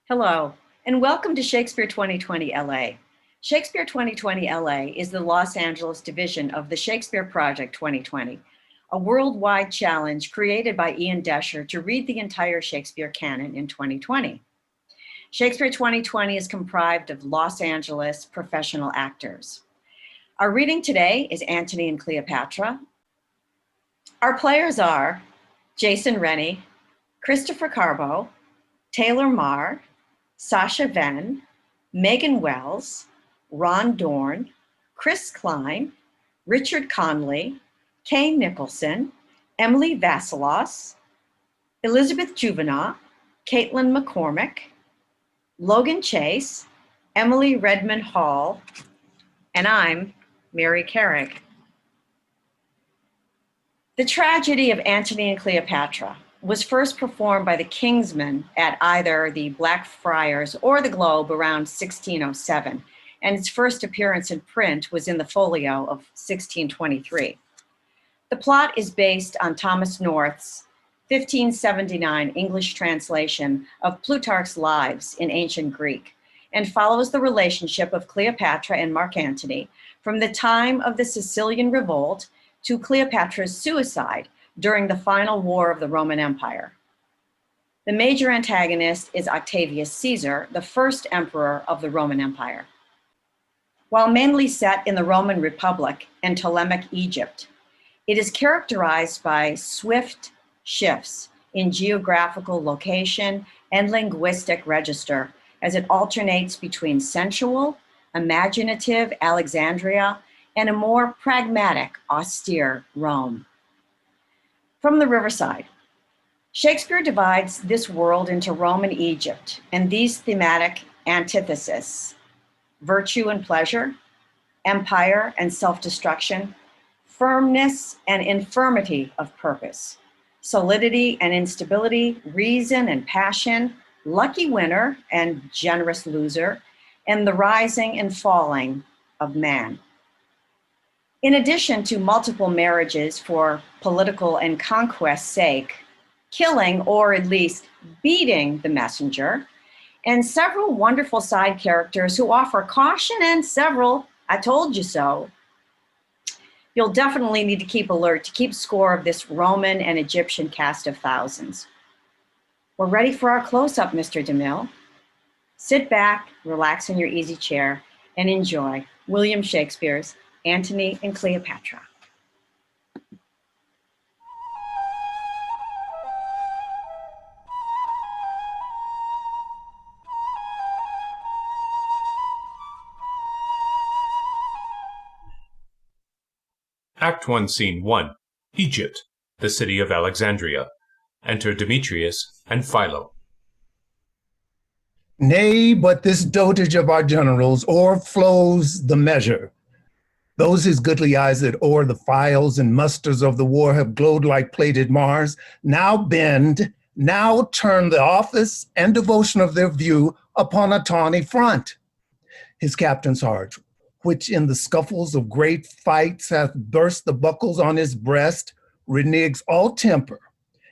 Hello, and welcome to Shakespeare 2020 LA. Shakespeare 2020 LA is the Los Angeles division of the Shakespeare Project 2020, a worldwide challenge created by Ian Desher to read the entire Shakespeare canon in 2020. Shakespeare 2020 is comprised of Los Angeles professional actors. Our reading today is Antony and Cleopatra. Our players are Jason Rennie, Christopher Carbo, Taylor Marr, Sasha Venn, Megan Wells, Ron Dorn, Chris Klein, Richard Conley, Kay Nicholson, Emily Vassilos, Elizabeth Juvenal, Caitlin McCormick, Logan Chase, Emily Redmond Hall, and I'm Mary Carrick. The tragedy of Antony and Cleopatra was first performed by the Kingsmen at either the Blackfriars or the Globe around 1607, and its first appearance in print was in the Folio of 1623. The plot is based on Thomas North's 1579 English translation of Plutarch's Lives in ancient Greek, and follows the relationship of Cleopatra and Mark Antony from the time of the Sicilian Revolt to Cleopatra's suicide during the final war of the Roman Empire. The major antagonist is Octavius Caesar, the first emperor of the Roman Empire. While mainly set in the Roman Republic and Ptolemaic Egypt, it is characterized by swift shifts in geographical location and linguistic register as it alternates between sensual, imaginative Alexandria and a more pragmatic, austere Rome. From the riverside, Shakespeare divides this world into Rome and Egypt, and these thematic antitheses, virtue and pleasure, empire and self-destruction, firmness and infirmity of purpose, solidity and instability, reason and passion, lucky winner and generous loser, and the rising and falling of man. In addition to multiple marriages for political and conquest's sake, killing or at least beating the messenger, and several wonderful side characters who offer caution and several "I told you so," you'll definitely need to keep alert to keep score of this Roman and Egyptian cast of thousands. We're ready for our close-up, Mr. DeMille. Sit back, relax in your easy chair, and enjoy William Shakespeare's Antony and Cleopatra. Act 1, Scene 1. Egypt, the city of Alexandria. Enter Demetrius and Philo. Nay, but this dotage of our generals o'erflows the measure. Those his goodly eyes that o'er the files and musters of the war have glowed like plated Mars, now bend, now turn the office and devotion of their view upon a tawny front. His captain's heart, which in the scuffles of great fights hath burst the buckles on his breast, reneges all temper,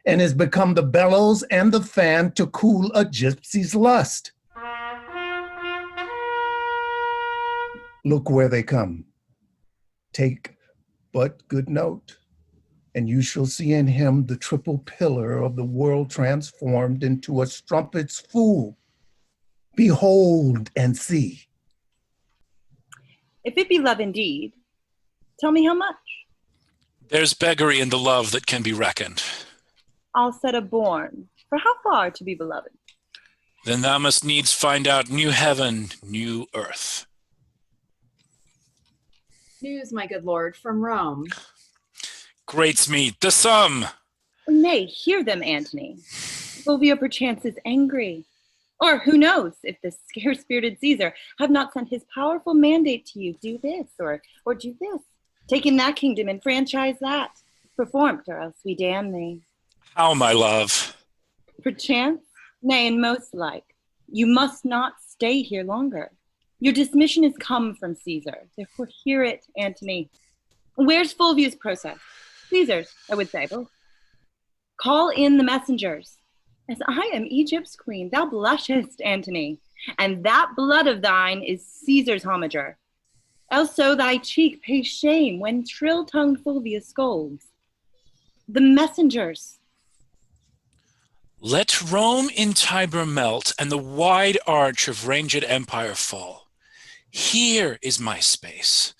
and is become the bellows and the fan to cool a gypsy's lust. Look where they come. Take but good note, and you shall see in him the triple pillar of the world transformed into a strumpet's fool. Behold and see. If it be love indeed, tell me how much. There's beggary in the love that can be reckoned. I'll set a bourne, for how far to be beloved? Then thou must needs find out new heaven, new earth. News, my good lord, from Rome. Greats meet, the sum. Nay, hear them, Antony. Fulvia perchance is angry. Or who knows, if the scarce-spirited Caesar have not sent his powerful mandate to you, do this, or do this. Take in that kingdom and franchise that. Performed, or else we damn thee. How, my love? Perchance, nay, and most like, you must not stay here longer. Your dismission is come from Caesar, therefore hear it, Antony. Where's Fulvia's process? Caesar's, I would say, both. Call in the messengers. As I am Egypt's queen, thou blushest, Antony, and that blood of thine is Caesar's homager. Else so thy cheek pays shame when shrill-tongued Fulvia scolds. The messengers. Let Rome in Tiber melt, and the wide arch of ranged empire fall. Here is my space.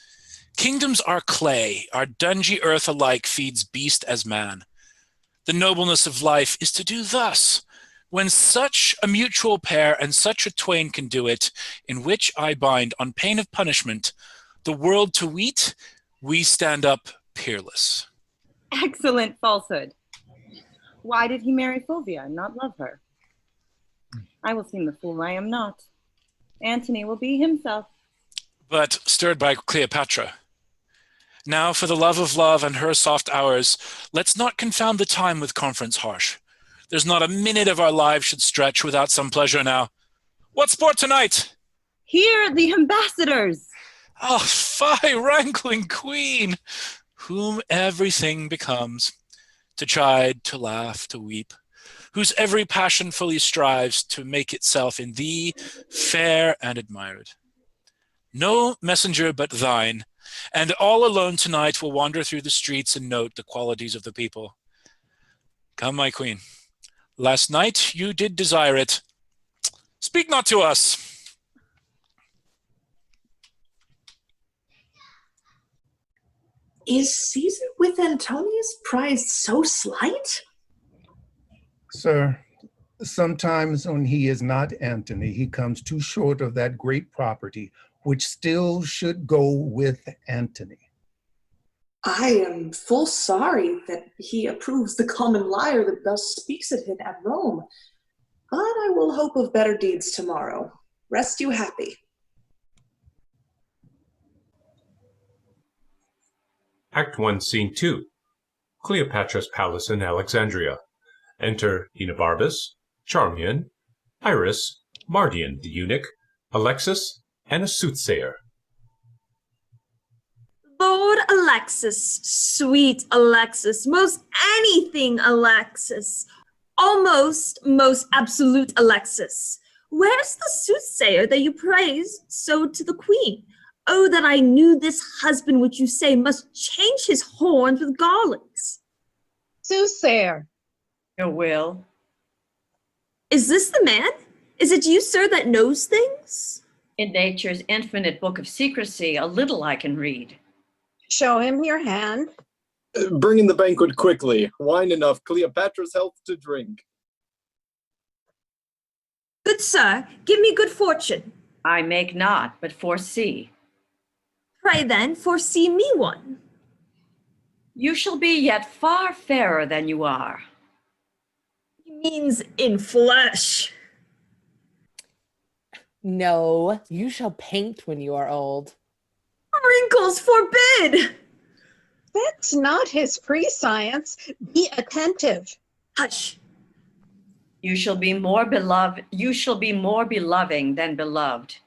Kingdoms are clay, our dungy earth alike feeds beast as man. The nobleness of life is to do thus, when such a mutual pair and such a twain can do it, in which I bind on pain of punishment, the world to weet, we stand up peerless. Excellent falsehood. Why did he marry Fulvia and not love her? I will seem the fool I am not. Antony will be himself. But stirred by Cleopatra. Now for the love and her soft hours, let's not confound the time with conference harsh. There's not a minute of our lives should stretch without some pleasure now. What sport tonight? Here the ambassadors. Oh, fie, rankling queen, whom everything becomes, to chide, to laugh, to weep, whose every passion fully strives to make itself in thee fair and admired. No messenger but thine, and all alone tonight will wander through the streets and note the qualities of the people. Come, my queen. Last night you did desire it. Speak not to us. Is Caesar with Antonius prized so slight? Sir, sometimes when he is not Antony, he comes too short of that great property, which still should go with Antony. I am full sorry that he approves the common liar that thus speaks at him at Rome. But I will hope of better deeds tomorrow. Rest you happy. Act 1, Scene 2. Cleopatra's Palace in Alexandria. Enter Enobarbus, Charmian, Iris, Mardian the eunuch, Alexis, and a soothsayer. Lord Alexis, sweet Alexis, most anything Alexis, almost most absolute Alexis. Where's the soothsayer that you praise so to the queen? Oh, that I knew this husband which you say must change his horns with garlands. Soothsayer. Your will. Is this the man? Is it you, sir, that knows things? In nature's infinite book of secrecy, a little I can read. Show him your hand. Bring in the banquet quickly. Wine enough, Cleopatra's health to drink. Good sir, give me good fortune. I make not, but foresee. Pray then, foresee me one. You shall be yet far fairer than you are. He means in flesh. No, you shall paint when you are old. Wrinkles forbid! That's not his prescience. Be attentive. Hush. You shall be more beloved. You shall be more beloving than beloved.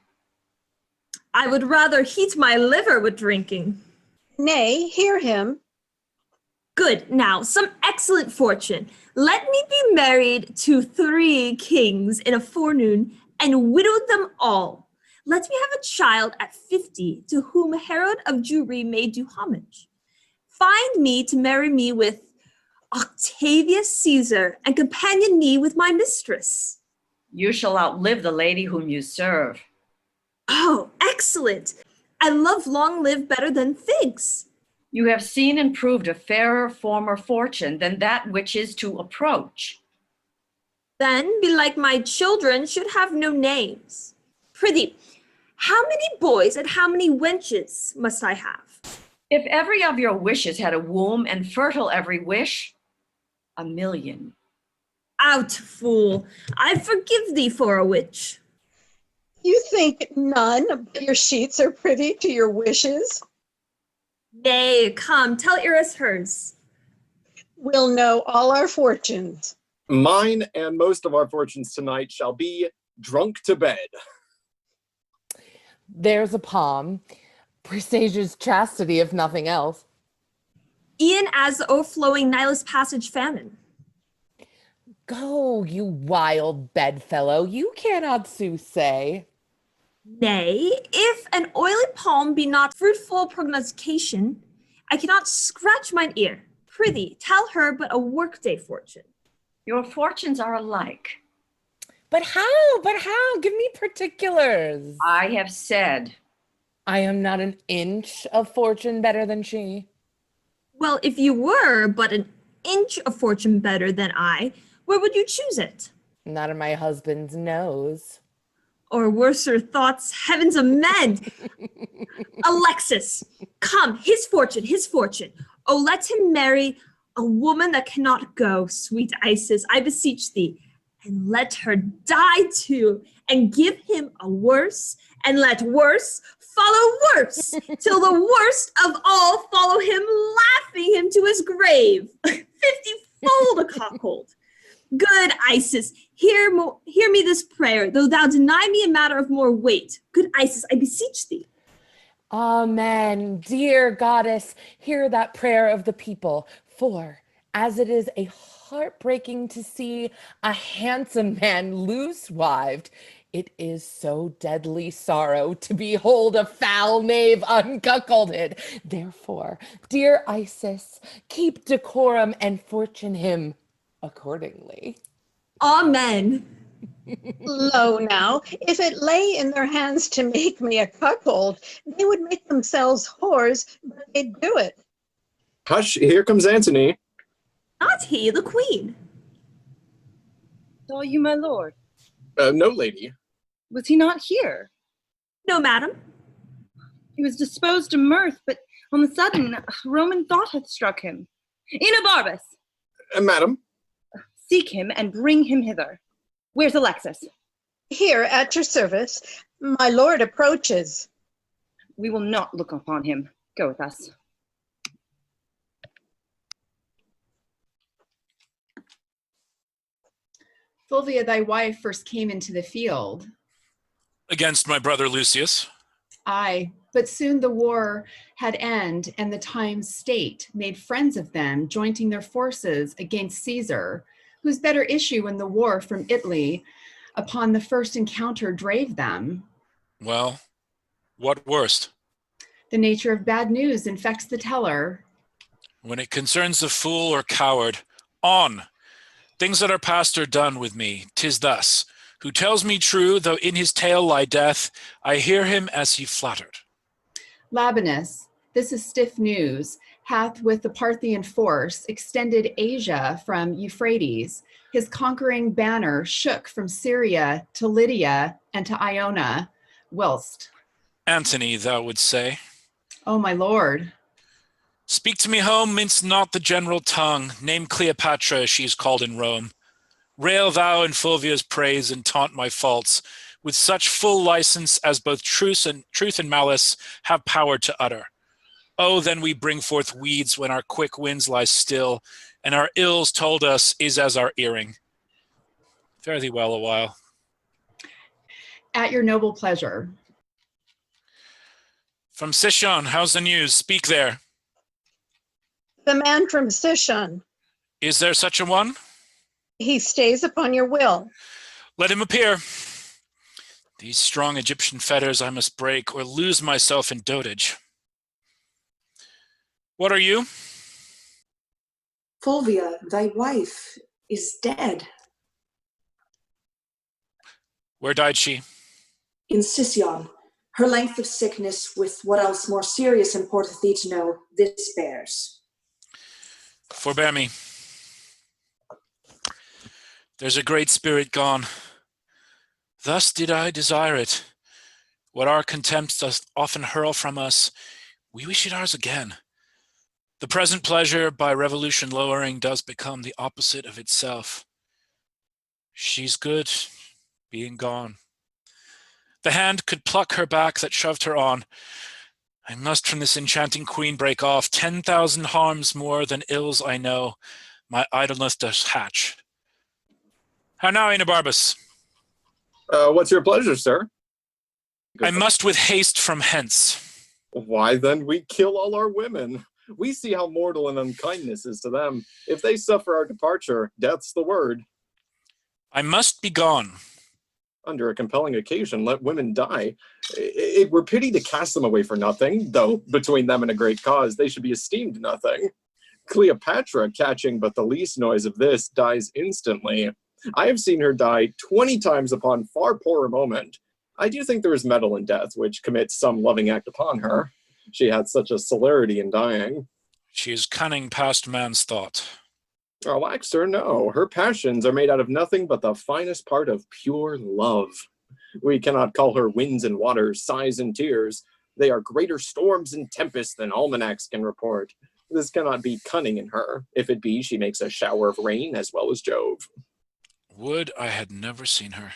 I would rather heat my liver with drinking. Nay, hear him. Good. Now, some excellent fortune. Let me be married to 3 kings in a forenoon and widowed them all. Let me have a child at 50 to whom Herod of Jewry may do homage. Find me to marry me with Octavius Caesar and companion me with my mistress. You shall outlive the lady whom you serve. Oh, excellent. I love long live better than figs. You have seen and proved a fairer former fortune than that which is to approach. Then, belike my children should have no names. Prithee, how many boys and how many wenches must I have? If every of your wishes had a womb and fertile every wish, 1,000,000. Out, fool. I forgive thee for a witch. You think none but your sheets are pretty to your wishes? Nay, come, tell Iris hers. We'll know all our fortunes. Mine and most of our fortunes tonight shall be drunk to bed. There's a palm. Presages chastity, if nothing else. E'en as the o'erflowing Nilus passage famine. Go, you wild bedfellow, you cannot soothsay. Nay, if an oily palm be not fruitful prognostication, I cannot scratch mine ear. Prithee, tell her but a workday fortune. Your fortunes are alike. But how? But how? Give me particulars. I have said. I am not an inch of fortune better than she. Well, if you were but an inch of fortune better than I, where would you choose it? Not in my husband's nose. Or worser thoughts, heavens amend. Alexis, come, his fortune, his fortune. Oh, let him marry a woman that cannot go, sweet Isis, I beseech thee, and let her die too, and give him a worse, and let worse follow worse, till the worst of all follow him, laughing him to his grave. 50-fold a cockhold. Good Isis, hear me this prayer, though thou deny me a matter of more weight. Good Isis, I beseech thee. Amen. Dear goddess, hear that prayer of the people. For as it is a heartbreaking to see a handsome man loose-wived, it is so deadly sorrow to behold a foul knave uncuckolded. Therefore, dear Isis, keep decorum and fortune him accordingly. Amen. Lo now, if it lay in their hands to make me a cuckold, they would make themselves whores, but they'd do it. Hush, here comes Antony. Not he, the queen. Saw you, my lord. No, lady. Was he not here? No, madam. He was disposed to mirth, but on the sudden, a Roman thought hath struck him. Enobarbus! Madam? Seek him and bring him hither. Where's Alexis? Here, at your service, my lord approaches. We will not look upon him. Go with us. Fulvia, thy wife first came into the field. Against my brother Lucius. Aye, but soon the war had end, and the times state made friends of them, jointing their forces against Caesar, whose better issue in the war from Italy upon the first encounter drave them. Well, what worst? The nature of bad news infects the teller. When it concerns the fool or coward, on! Things that are past are done with me. 'Tis thus. Who tells me true, though in his tale lie death, I hear him as he flattered. Labanus, this is stiff news, hath with the Parthian force extended Asia from Euphrates. His conquering banner shook from Syria to Lydia and to Iona, whilst. Antony, thou wouldst say. Oh, my lord. Speak to me home, mince not the general tongue. Name Cleopatra, as she is called in Rome. Rail thou in Fulvia's praise and taunt my faults, with such full license as both truth and malice have power to utter. Oh, then we bring forth weeds when our quick winds lie still, and our ills told us is as our earring. Fare thee well a while. At your noble pleasure. From Sishon, how's the news? Speak there. The man from Sishon, Is there such a one? he stays upon your will. Let him appear. These strong Egyptian fetters I must break, or lose myself in dotage. What are you? Fulvia, thy wife, is dead. Where died she? In Sicyon. Her length of sickness, with what else more serious importeth thee to know, this bears. Forbear me. There's a great spirit gone. Thus did I desire it. What our contempt doth often hurl from us, we wish it ours again. The present pleasure, by revolution lowering, does become the opposite of itself. She's good, being gone. The hand could pluck her back that shoved her on. I must from this enchanting queen break off 10,000 harms more than ills I know my idleness does hatch. How now, Enobarbus? What's your pleasure, sir? I must with haste from hence. Why then we kill all our women? We see how mortal and unkindness is to them. If they suffer our departure, death's the word. I must be gone. Under a compelling occasion, let women die. It were pity to cast them away for nothing, though between them and a great cause, they should be esteemed nothing. Cleopatra, catching but the least noise of this, dies instantly. I have seen her die 20 times upon far poorer moment. I do think there is metal in death, which commits some loving act upon her. She had such a celerity in dying. She is cunning past man's thought. Alack, sir, no. Her passions are made out of nothing but the finest part of pure love. We cannot call her winds and waters, sighs and tears. They are greater storms and tempests than almanacs can report. This cannot be cunning in her. If it be, she makes a shower of rain as well as Jove. Would I had never seen her.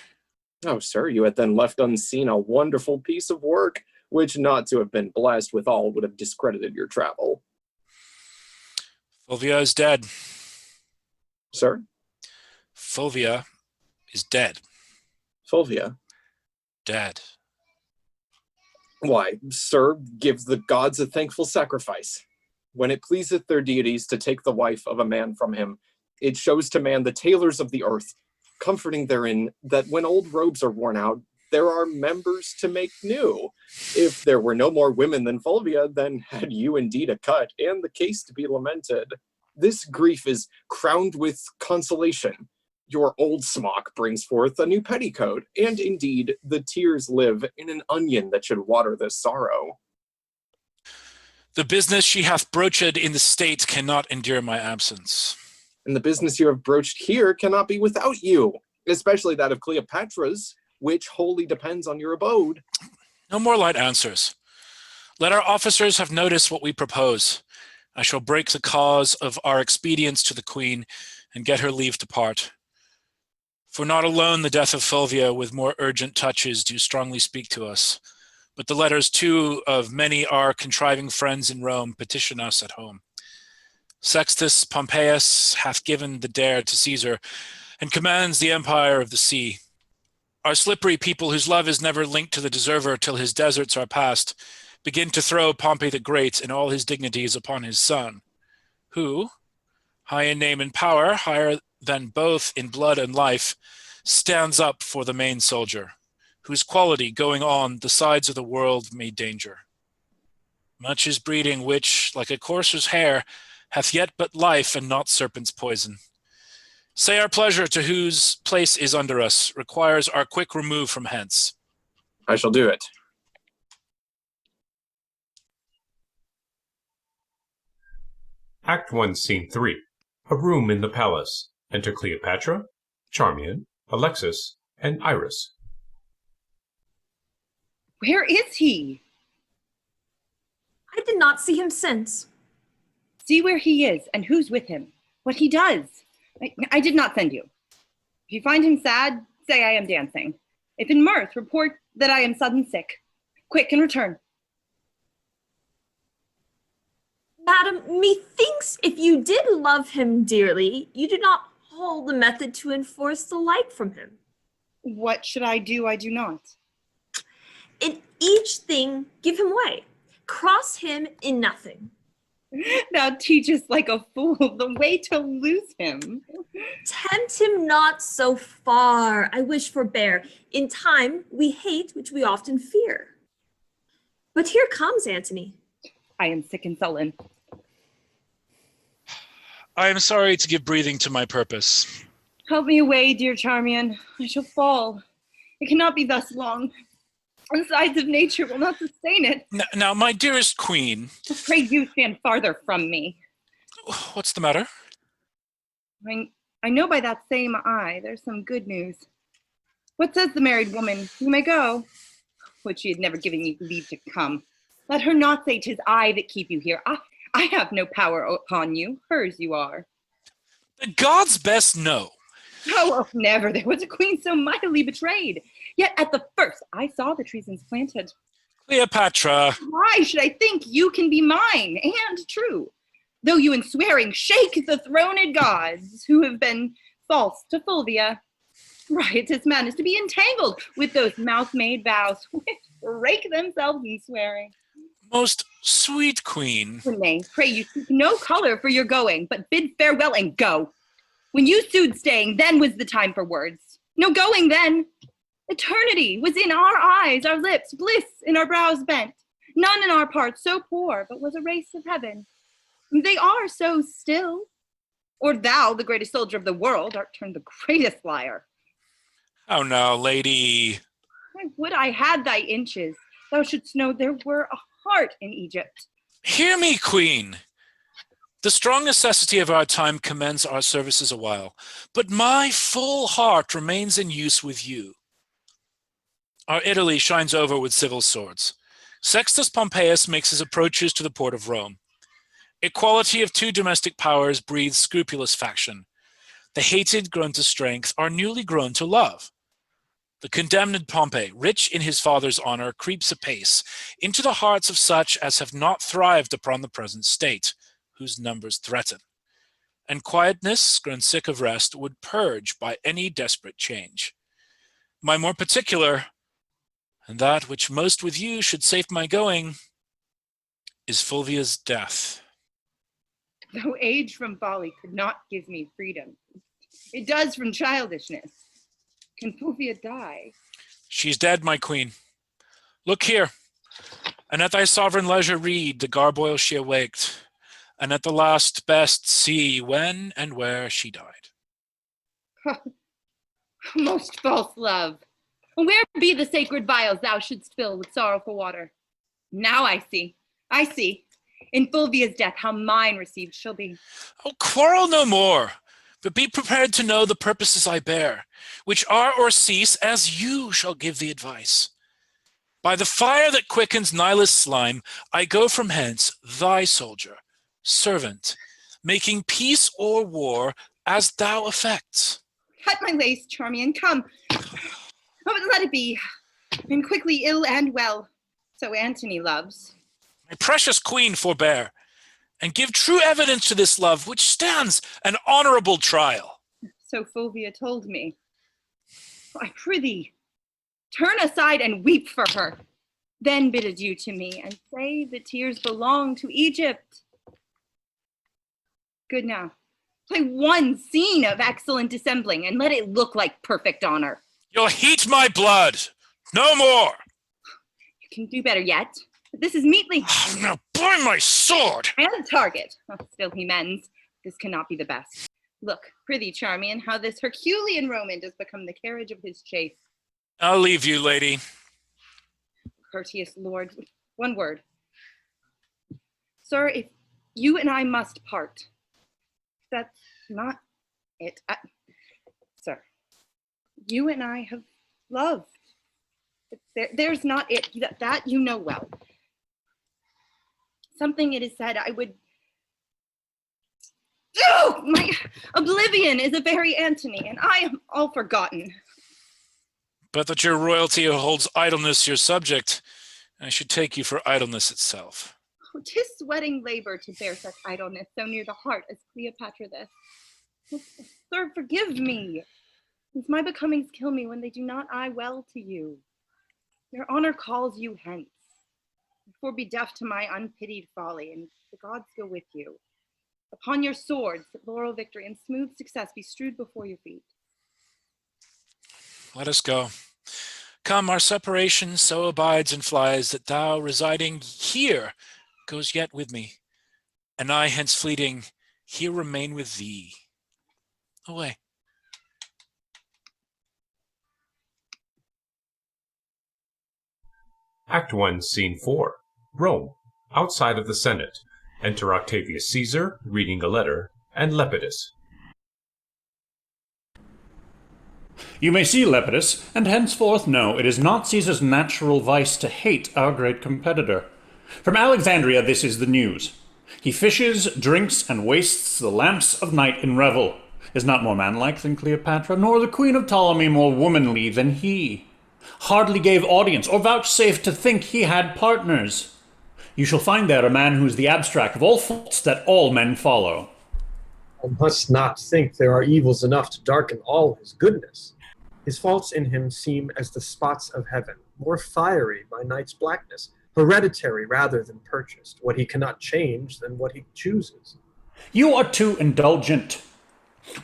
Oh, sir, you had then left unseen a wonderful piece of work, which not to have been blessed withal would have discredited your travel. Fulvia is dead. Sir? Fulvia is dead. Fulvia? Dead. Why, sir, give the gods a thankful sacrifice. When it pleaseth their deities to take the wife of a man from him, it shows to man the tailors of the earth, comforting therein that when old robes are worn out, there are members to make new. If there were no more women than Fulvia, then had you indeed a cut, and the case to be lamented. This grief is crowned with consolation. Your old smock brings forth a new petticoat, and indeed the tears live in an onion that should water this sorrow. The business she hath broached in the state cannot endure my absence. And the business you have broached here cannot be without you, especially that of Cleopatra's, which wholly depends on your abode. No more light answers. Let our officers have noticed what we propose. I shall break the cause of our expedience to the queen and get her leave to part. For not alone the death of Fulvia with more urgent touches do strongly speak to us, but the letters too of many our contriving friends in Rome petition us at home. Sextus Pompeius hath given the dare to Caesar and commands the empire of the sea. Our slippery people whose love is never linked to the deserver till his deserts are past, begin to throw Pompey the Great and all his dignities upon his son, who, high in name and power, higher than both in blood and life, stands up for the main soldier, whose quality going on the sides of the world may danger. Much is breeding which, like a courser's hair, hath yet but life and not serpent's poison. Say our pleasure to whose place is under us, requires our quick remove from hence. I shall do it. Act 1, Scene 3. A room in the palace. Enter Cleopatra, Charmian, Alexis, and Iris. Where is he? I did not see him since. See where he is and who's with him, what he does. I did not send you. If you find him sad, say I am dancing. If in mirth, report that I am sudden sick. Quick and return. Madam, methinks if you did love him dearly, you do not hold the method to enforce the like from him. What should I do? I do not. In each thing, give him way. Cross him in nothing. Thou teachest like a fool the way to lose him. Tempt him not so far, I wish forbear. In time, we hate which we often fear. But here comes Antony. I am sick and sullen. I am sorry to give breathing to my purpose. Help me away, dear Charmian. I shall fall. It cannot be thus long. The sides of nature will not sustain it. Now, my dearest queen. Pray you stand farther from me. What's the matter? I know by that same eye there's some good news. What says the married woman? You may go. Would she had never given you leave to come. Let her not say 'tis I that keep you here. I have no power upon you. Hers you are. The gods best know. Oh, never. There was a queen so mightily betrayed. Yet at the first I saw the treasons planted. Cleopatra. Why should I think you can be mine and true? Though you in swearing shake the throned gods who have been false to Fulvia. Riotous man is to be entangled with those mouth-made vows which break themselves in swearing. Most sweet queen. Nay, pray you seek no color for your going, but bid farewell and go. When you sued staying, then was the time for words. No going then. Eternity was in our eyes, our lips, bliss in our brows bent. None in our parts so poor, but was a race of heaven. They are so still. Or thou, the greatest soldier of the world, art turned the greatest liar. How now, lady? Would I had thy inches, thou shouldst know there were a heart in Egypt. Hear me, queen. The strong necessity of our time commends our services a while, but my full heart remains in use with you. Our Italy shines over with civil swords. Sextus Pompeius makes his approaches to the port of Rome. Equality of two domestic powers breeds scrupulous faction. The hated grown to strength are newly grown to love. The condemned Pompey, rich in his father's honor, creeps apace into the hearts of such as have not thrived upon the present state, whose numbers threaten. And quietness, grown sick of rest, would purge by any desperate change. My more particular, and that which most with you should safe my going, is Fulvia's death. Though age from folly could not give me freedom, it does from childishness. Can Fulvia die? She's dead, my queen. Look here, and at thy sovereign leisure read the garboil she awaked, and at the last best see when and where she died. Most false love, where be the sacred vials thou shouldst fill with sorrowful water? Now I see, in Fulvia's death how mine received shall be. Oh, quarrel no more, but be prepared to know the purposes I bear, which are or cease as you shall give the advice. By the fire that quickens Nilus' slime, I go from hence, thy soldier, servant, making peace or war as thou affects. Cut my lace, Charmian, come. Oh, let it be, and quickly ill and well, so Antony loves. My precious queen, forbear, and give true evidence to this love, which stands an honorable trial. So Fulvia told me. I prithee, turn aside and weep for her. Then bid adieu to me, and say the tears belong to Egypt. Good now. Play one scene of excellent dissembling, and let it look like perfect honor. You'll heat my blood. No more. You can do better yet. But this is meetly. Now by my sword. And a target. Oh, still he mends. This cannot be the best. Look, prithee, Charmian, how this Herculean Roman does become the carriage of his chase. I'll leave you, lady. Courteous lord, one word. Sir, if you and I must part, that's not it. Sir, you and I have loved. There's not it. That you know well. Something it is said I would. Oh, my oblivion is a very Antony, and I am all forgotten. But that your royalty holds idleness your subject, I should take you for idleness itself. Oh, 'tis sweating labor to bear such idleness so near the heart as Cleopatra this. Oh, sir, forgive me, since my becomings kill me when they do not eye well to you. Your honor calls you hence. Therefore be deaf to my unpitied folly, and the gods go with you. Upon your swords, that laurel victory and smooth success be strewed before your feet. Let us go. Come, our separation so abides and flies that thou, residing here, goes yet with me, and I, hence fleeting, here remain with thee. Away. Act 1, Scene 4. Rome. Outside of the Senate. Enter Octavius Caesar, reading a letter, and Lepidus. You may see Lepidus, and henceforth know it is not Caesar's natural vice to hate our great competitor. From Alexandria this is the news. He fishes, drinks, and wastes the lamps of night in revel, is not more manlike than Cleopatra, nor the queen of Ptolemy more womanly than he. Hardly gave audience, or vouchsafed to think he had partners. You shall find there a man who is the abstract of all faults that all men follow. One must not think there are evils enough to darken all his goodness. His faults in him seem as the spots of heaven, more fiery by night's blackness, hereditary rather than purchased, what he cannot change than what he chooses. You are too indulgent.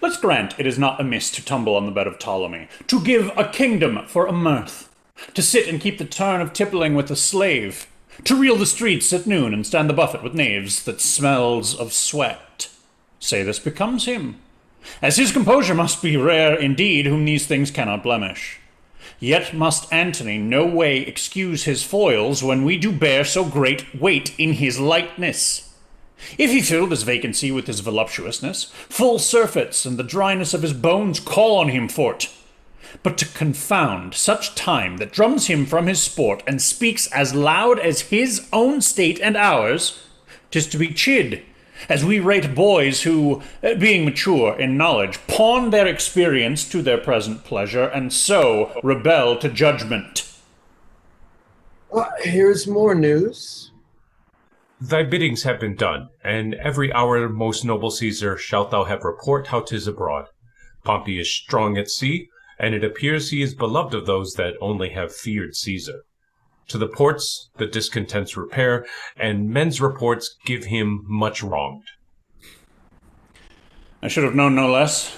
Let's grant it is not amiss to tumble on the bed of Ptolemy, to give a kingdom for a mirth, to sit and keep the turn of tippling with a slave, to reel the streets at noon and stand the buffet with knaves that smells of sweat. Say this becomes him, as his composure must be rare indeed, whom these things cannot blemish. Yet must Antony no way excuse his foils when we do bear so great weight in his lightness. If he filled his vacancy with his voluptuousness, full surfeits and the dryness of his bones call on him for't. But to confound such time that drums him from his sport and speaks as loud as his own state and ours, 'tis to be chid, as we rate boys who, being mature in knowledge, pawn their experience to their present pleasure, and so rebel to judgment. Here's more news. Thy biddings have been done, and every hour, most noble Caesar, shalt thou have report how 'tis abroad. Pompey is strong at sea, and it appears he is beloved of those that only have feared Caesar. To the ports the discontents repair, and men's reports give him much wronged. I should have known no less.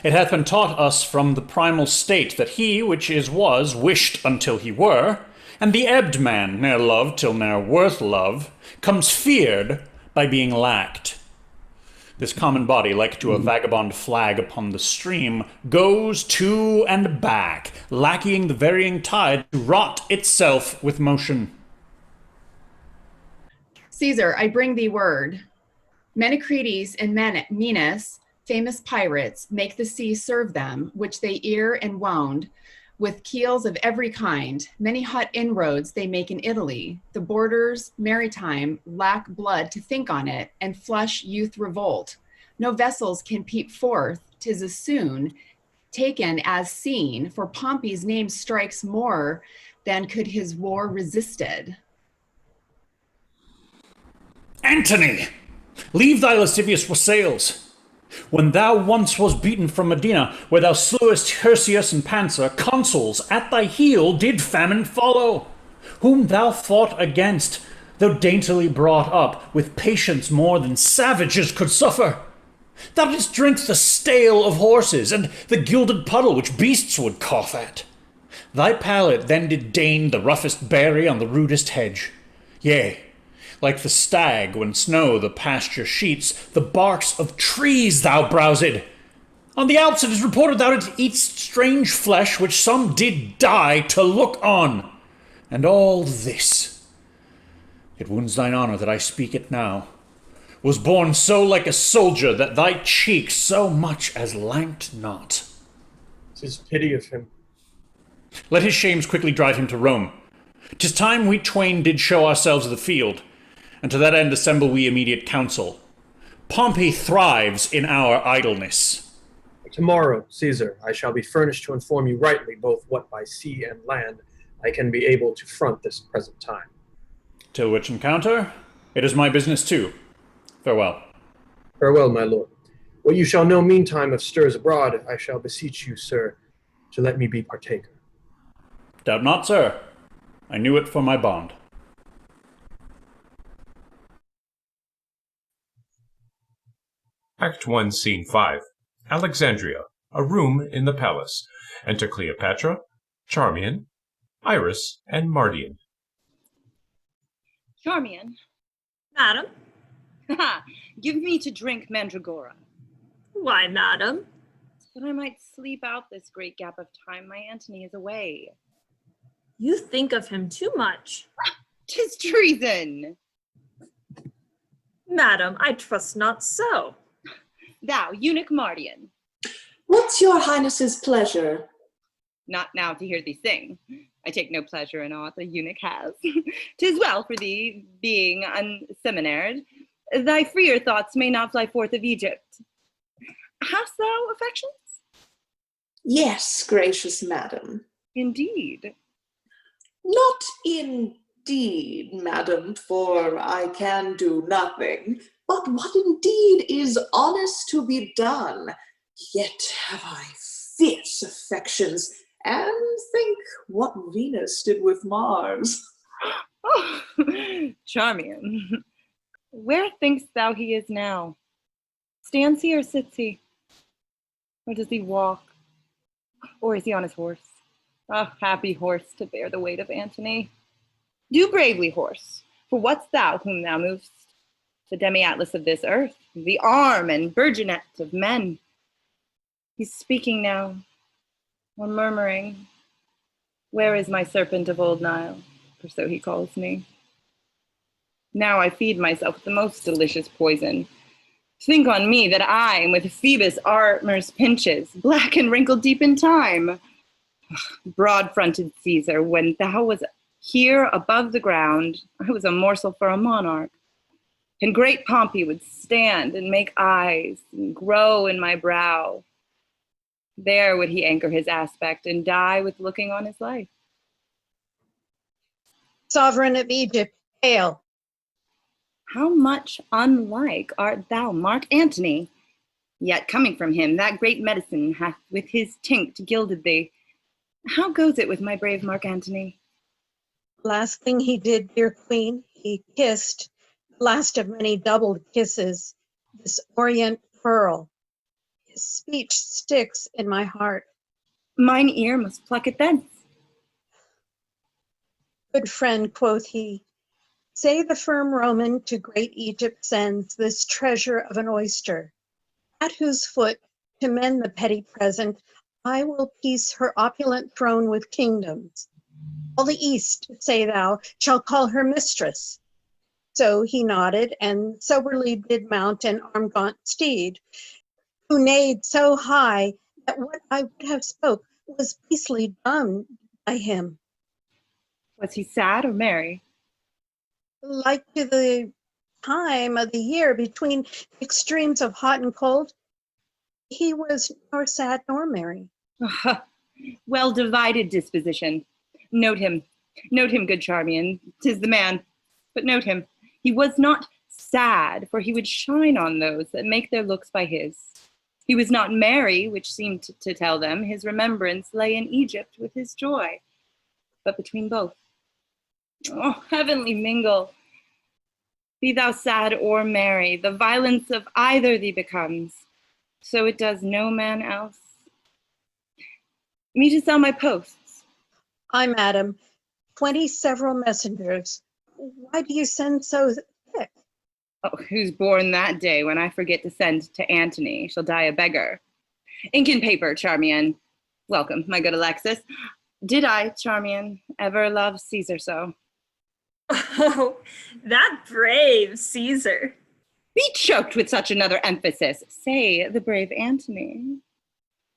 It hath been taught us from the primal state that he which is was wished until he were, and the ebbed man, ne'er loved till ne'er worth love, comes feared by being lacked. This common body, like to a vagabond flag upon the stream, goes to and back, lacking the varying tide to rot itself with motion. Caesar, I bring thee word. Menecrates and Menes, famous pirates, make the sea serve them, which they ear and wound, with keels of every kind. Many hot inroads they make in Italy. The borders maritime lack blood to think on it, and flush youth revolt. No vessels can peep forth, 'tis as soon taken as seen, for Pompey's name strikes more than could his war resisted. Antony, leave thy lascivious wassails. When thou once was beaten from Medina, where thou slewest Hircius and Pansa, consuls at thy heel did famine follow, whom thou fought against, though daintily brought up, with patience more than savages could suffer. Thou didst drink the stale of horses, and the gilded puddle which beasts would cough at. Thy palate then did deign the roughest berry on the rudest hedge. Yea, like the stag when snow the pasture sheets, the barks of trees thou browsed. On the Alps it is reported thou didst eat strange flesh which some did die to look on. And all this, it wounds thine honor that I speak it now, was born so like a soldier that thy cheek so much as lanked not. 'Tis pity of him. Let his shames quickly drive him to Rome. 'Tis time we twain did show ourselves the field, and to that end assemble we immediate council. Pompey thrives in our idleness. Tomorrow, Caesar, I shall be furnished to inform you rightly both what by sea and land I can be able to front this present time. Till which encounter, it is my business too. Farewell. Farewell, my lord. What you shall know meantime of stirs abroad, I shall beseech you, sir, to let me be partaker. Doubt not, sir. I knew it for my bond. Act 1, Scene 5. Alexandria, a room in the palace. Enter Cleopatra, Charmian, Iris, and Mardian. Charmian, Madam? give me to drink mandragora, Why, madam? that I might sleep out this great gap of time my Antony is away. You think of him too much. 'Tis treason! Madam, I trust not so. Thou, eunuch Mardian, What's your highness's pleasure? not now to hear thee sing. I take no pleasure in aught a eunuch has. 'Tis well for thee, being unseminared. Thy freer thoughts may not fly forth of Egypt. Hast thou affections? Yes, gracious madam. Indeed. Not indeed, madam, for I can do nothing. But what indeed is honest to be done? Yet have I fierce affections, and think what Venus did with Mars. Oh, Charmian, where thinkst thou he is now? Stands he or sits he? Or does he walk? Or is he on his horse? Ah, happy horse to bear the weight of Antony. Do bravely, horse, for what's thou whom thou movest? The demi-atlas of this earth, the arm and burgeonet of men. He's speaking now, or murmuring. Where is my serpent of old Nile? For so he calls me. Now I feed myself with the most delicious poison. Think on me that I am with Phoebus' armor's pinches, black and wrinkled deep in time. Broad-fronted Caesar, when thou was here above the ground, I was a morsel for a monarch. And great Pompey would stand and make eyes and grow in my brow. There would he anchor his aspect and die with looking on his life. Sovereign of Egypt, hail. How much unlike art thou, Mark Antony? Yet coming from him, that great medicine hath with his tinct gilded thee. How goes it with my brave Mark Antony? Last thing he did, dear queen, he kissed, last of many doubled kisses, this orient pearl. His speech sticks in my heart. Mine ear must pluck it thence. Good friend, quoth he, say the firm Roman to great Egypt sends this treasure of an oyster, at whose foot, to mend the petty present, I will piece her opulent throne with kingdoms. All the East, say thou, shall call her mistress. So he nodded, and soberly did mount an arm-gaunt steed, who neighed so high that what I would have spoke was beastly dumb by him. Was he sad or merry? Like to the time of the year between extremes of hot and cold, he was nor sad nor merry. Well divided disposition. Note him, good Charmian, 'tis the man, but note him. He was not sad, for he would shine on those that make their looks by his. He was not merry, which seemed to tell them his remembrance lay in Egypt with his joy, but between both. Oh, heavenly mingle! Be thou sad or merry, the violence of either thee becomes, so it does no man else. Me to sell my posts. Aye, madam, 20 several messengers. Why do you send so thick? Oh, who's born that day when I forget to send to Antony shall die a beggar. Ink and paper, Charmian. Welcome, my good Alexis. Did I, Charmian, ever love Caesar so? Oh, that brave Caesar. Be choked with such another emphasis. Say the brave Antony.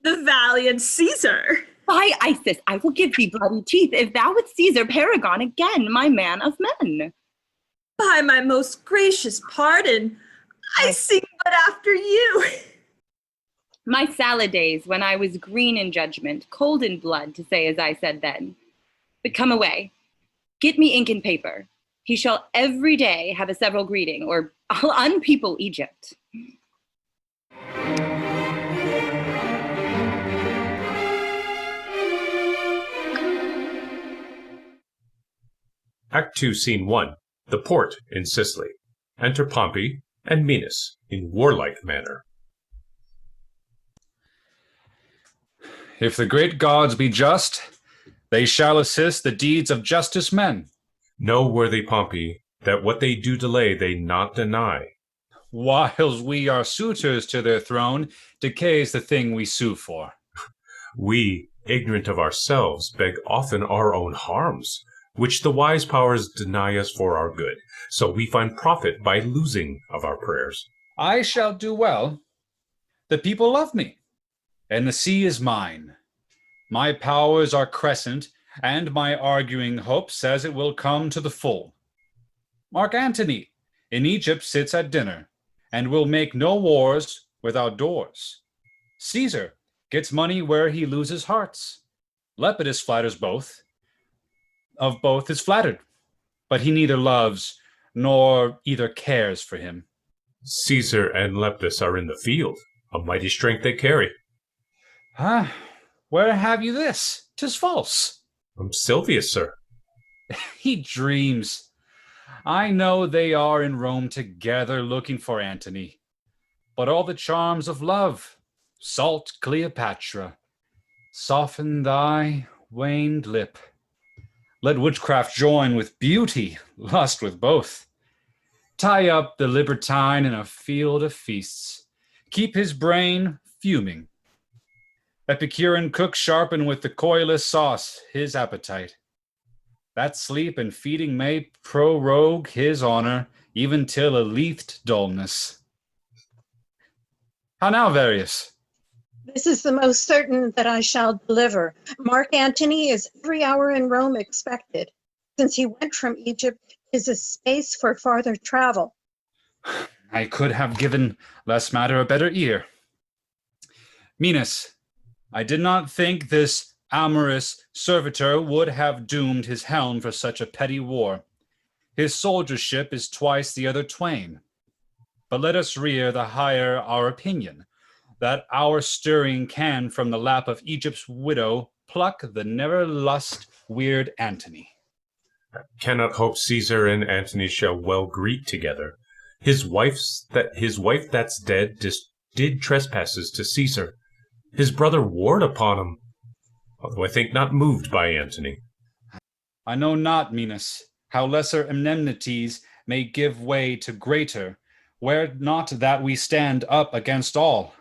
The valiant Caesar. By Isis, I will give thee bloody teeth if thou with Caesar paragon again, my man of men. By my most gracious pardon, I sing but after you. My salad days when I was green in judgment, cold in blood, to say as I said then. But come away, get me ink and paper. He shall every day have a several greeting, or I'll unpeople Egypt. Act 2, Scene 1. The port in Sicily. Enter Pompey and Minos in warlike manner. If the great gods be just, they shall assist the deeds of justice men. Know, worthy Pompey, that what they do delay they not deny. Whiles we are suitors to their throne, decays the thing we sue for. We, ignorant of ourselves, beg often our own harms, which the wise powers deny us for our good, so we find profit by losing of our prayers. I shall do well. The people love me, and the sea is mine. My powers are crescent, and my arguing hope says it will come to the full. Mark Antony in Egypt sits at dinner, and will make no wars without doors. Caesar gets money where he loses hearts. Lepidus flatters both. Of both is flattered, but he neither loves nor either cares for him. Caesar and Lepidus are in the field, a mighty strength they carry. Ah, where have you this? 'Tis false. From Silvius, sir. He dreams. I know they are in Rome together looking for Antony, but all the charms of love Salt Cleopatra, soften thy waned lip. Let witchcraft join with beauty, lust with both. Tie up the libertine in a field of feasts. Keep his brain fuming. Epicurean cook sharpen with the coyless sauce his appetite. That sleep and feeding may prorogue his honor, even till a lethed dullness. How now, Varius? This is the most certain that I shall deliver. Mark Antony is every hour in Rome expected. Since he went from Egypt, is a space for farther travel. I could have given less matter a better ear. Minos, I did not think this amorous servitor would have doomed his helm for such a petty war. His soldiership is twice the other twain. But let us rear the higher our opinion, that our stirring can from the lap of Egypt's widow pluck the never lust weird Antony. Cannot hope Caesar and Antony shall well greet together. His wife that's dead did trespasses to Caesar. His brother warred upon him, although I think not moved by Antony. I know not, Minos, how lesser enmity may give way to greater, were not that we stand up against all.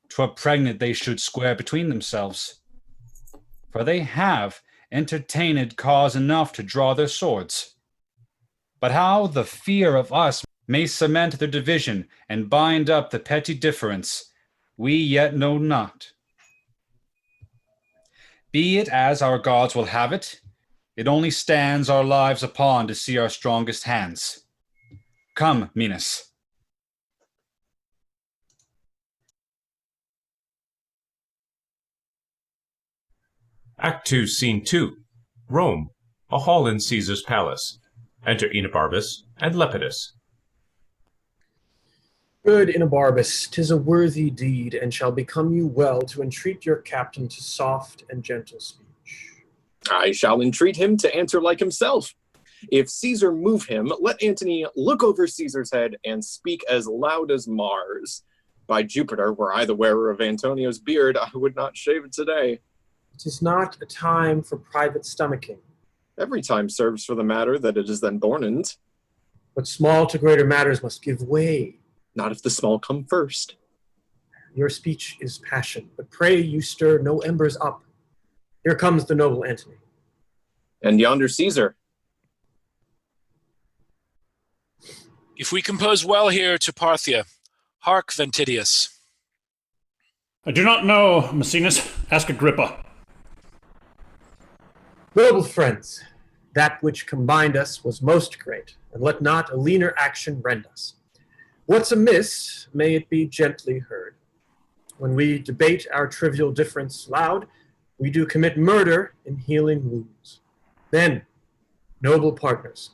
'Twere pregnant they should square between themselves. For they have entertained cause enough to draw their swords. But how the fear of us may cement their division and bind up the petty difference, we yet know not. Be it as our gods will have it, it only stands our lives upon to see our strongest hands. Come, Minos. Act 2, Scene 2. Rome, a hall in Caesar's palace. Enter Enobarbus and Lepidus. Good Enobarbus, 'tis a worthy deed, and shall become you well to entreat your captain to soft and gentle speech. I shall entreat him to answer like himself. If Caesar move him, let Antony look over Caesar's head and speak as loud as Mars. By Jupiter, were I the wearer of Antonio's beard, I would not shave it today. It is not a time for private stomaching. Every time serves for the matter that it is then born in. But small to greater matters must give way. Not if the small come first. Your speech is passion, but pray you stir no embers up. Here comes the noble Antony. And yonder Caesar. If we compose well here to Parthia, hark, Ventidius. I do not know, Maecenas. Ask Agrippa. Noble friends, that which combined us was most great, and let not a leaner action rend us. What's amiss, may it be gently heard. When we debate our trivial difference loud, we do commit murder in healing wounds. Then, noble partners,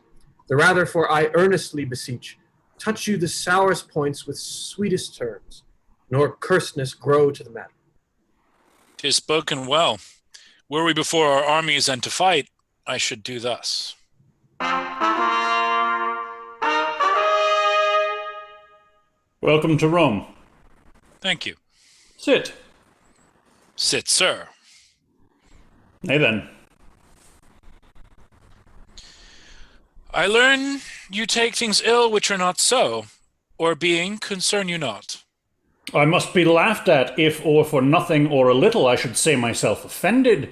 the rather for I earnestly beseech, touch you the sourest points with sweetest terms, nor cursedness grow to the matter. 'Tis spoken well. Were we before our armies and to fight, I should do thus. Welcome to Rome. Thank you. Sit. Sit, sir. Nay then. I learn you take things ill which are not so, or being concern you not. I must be laughed at if, or for nothing or a little, I should say myself offended.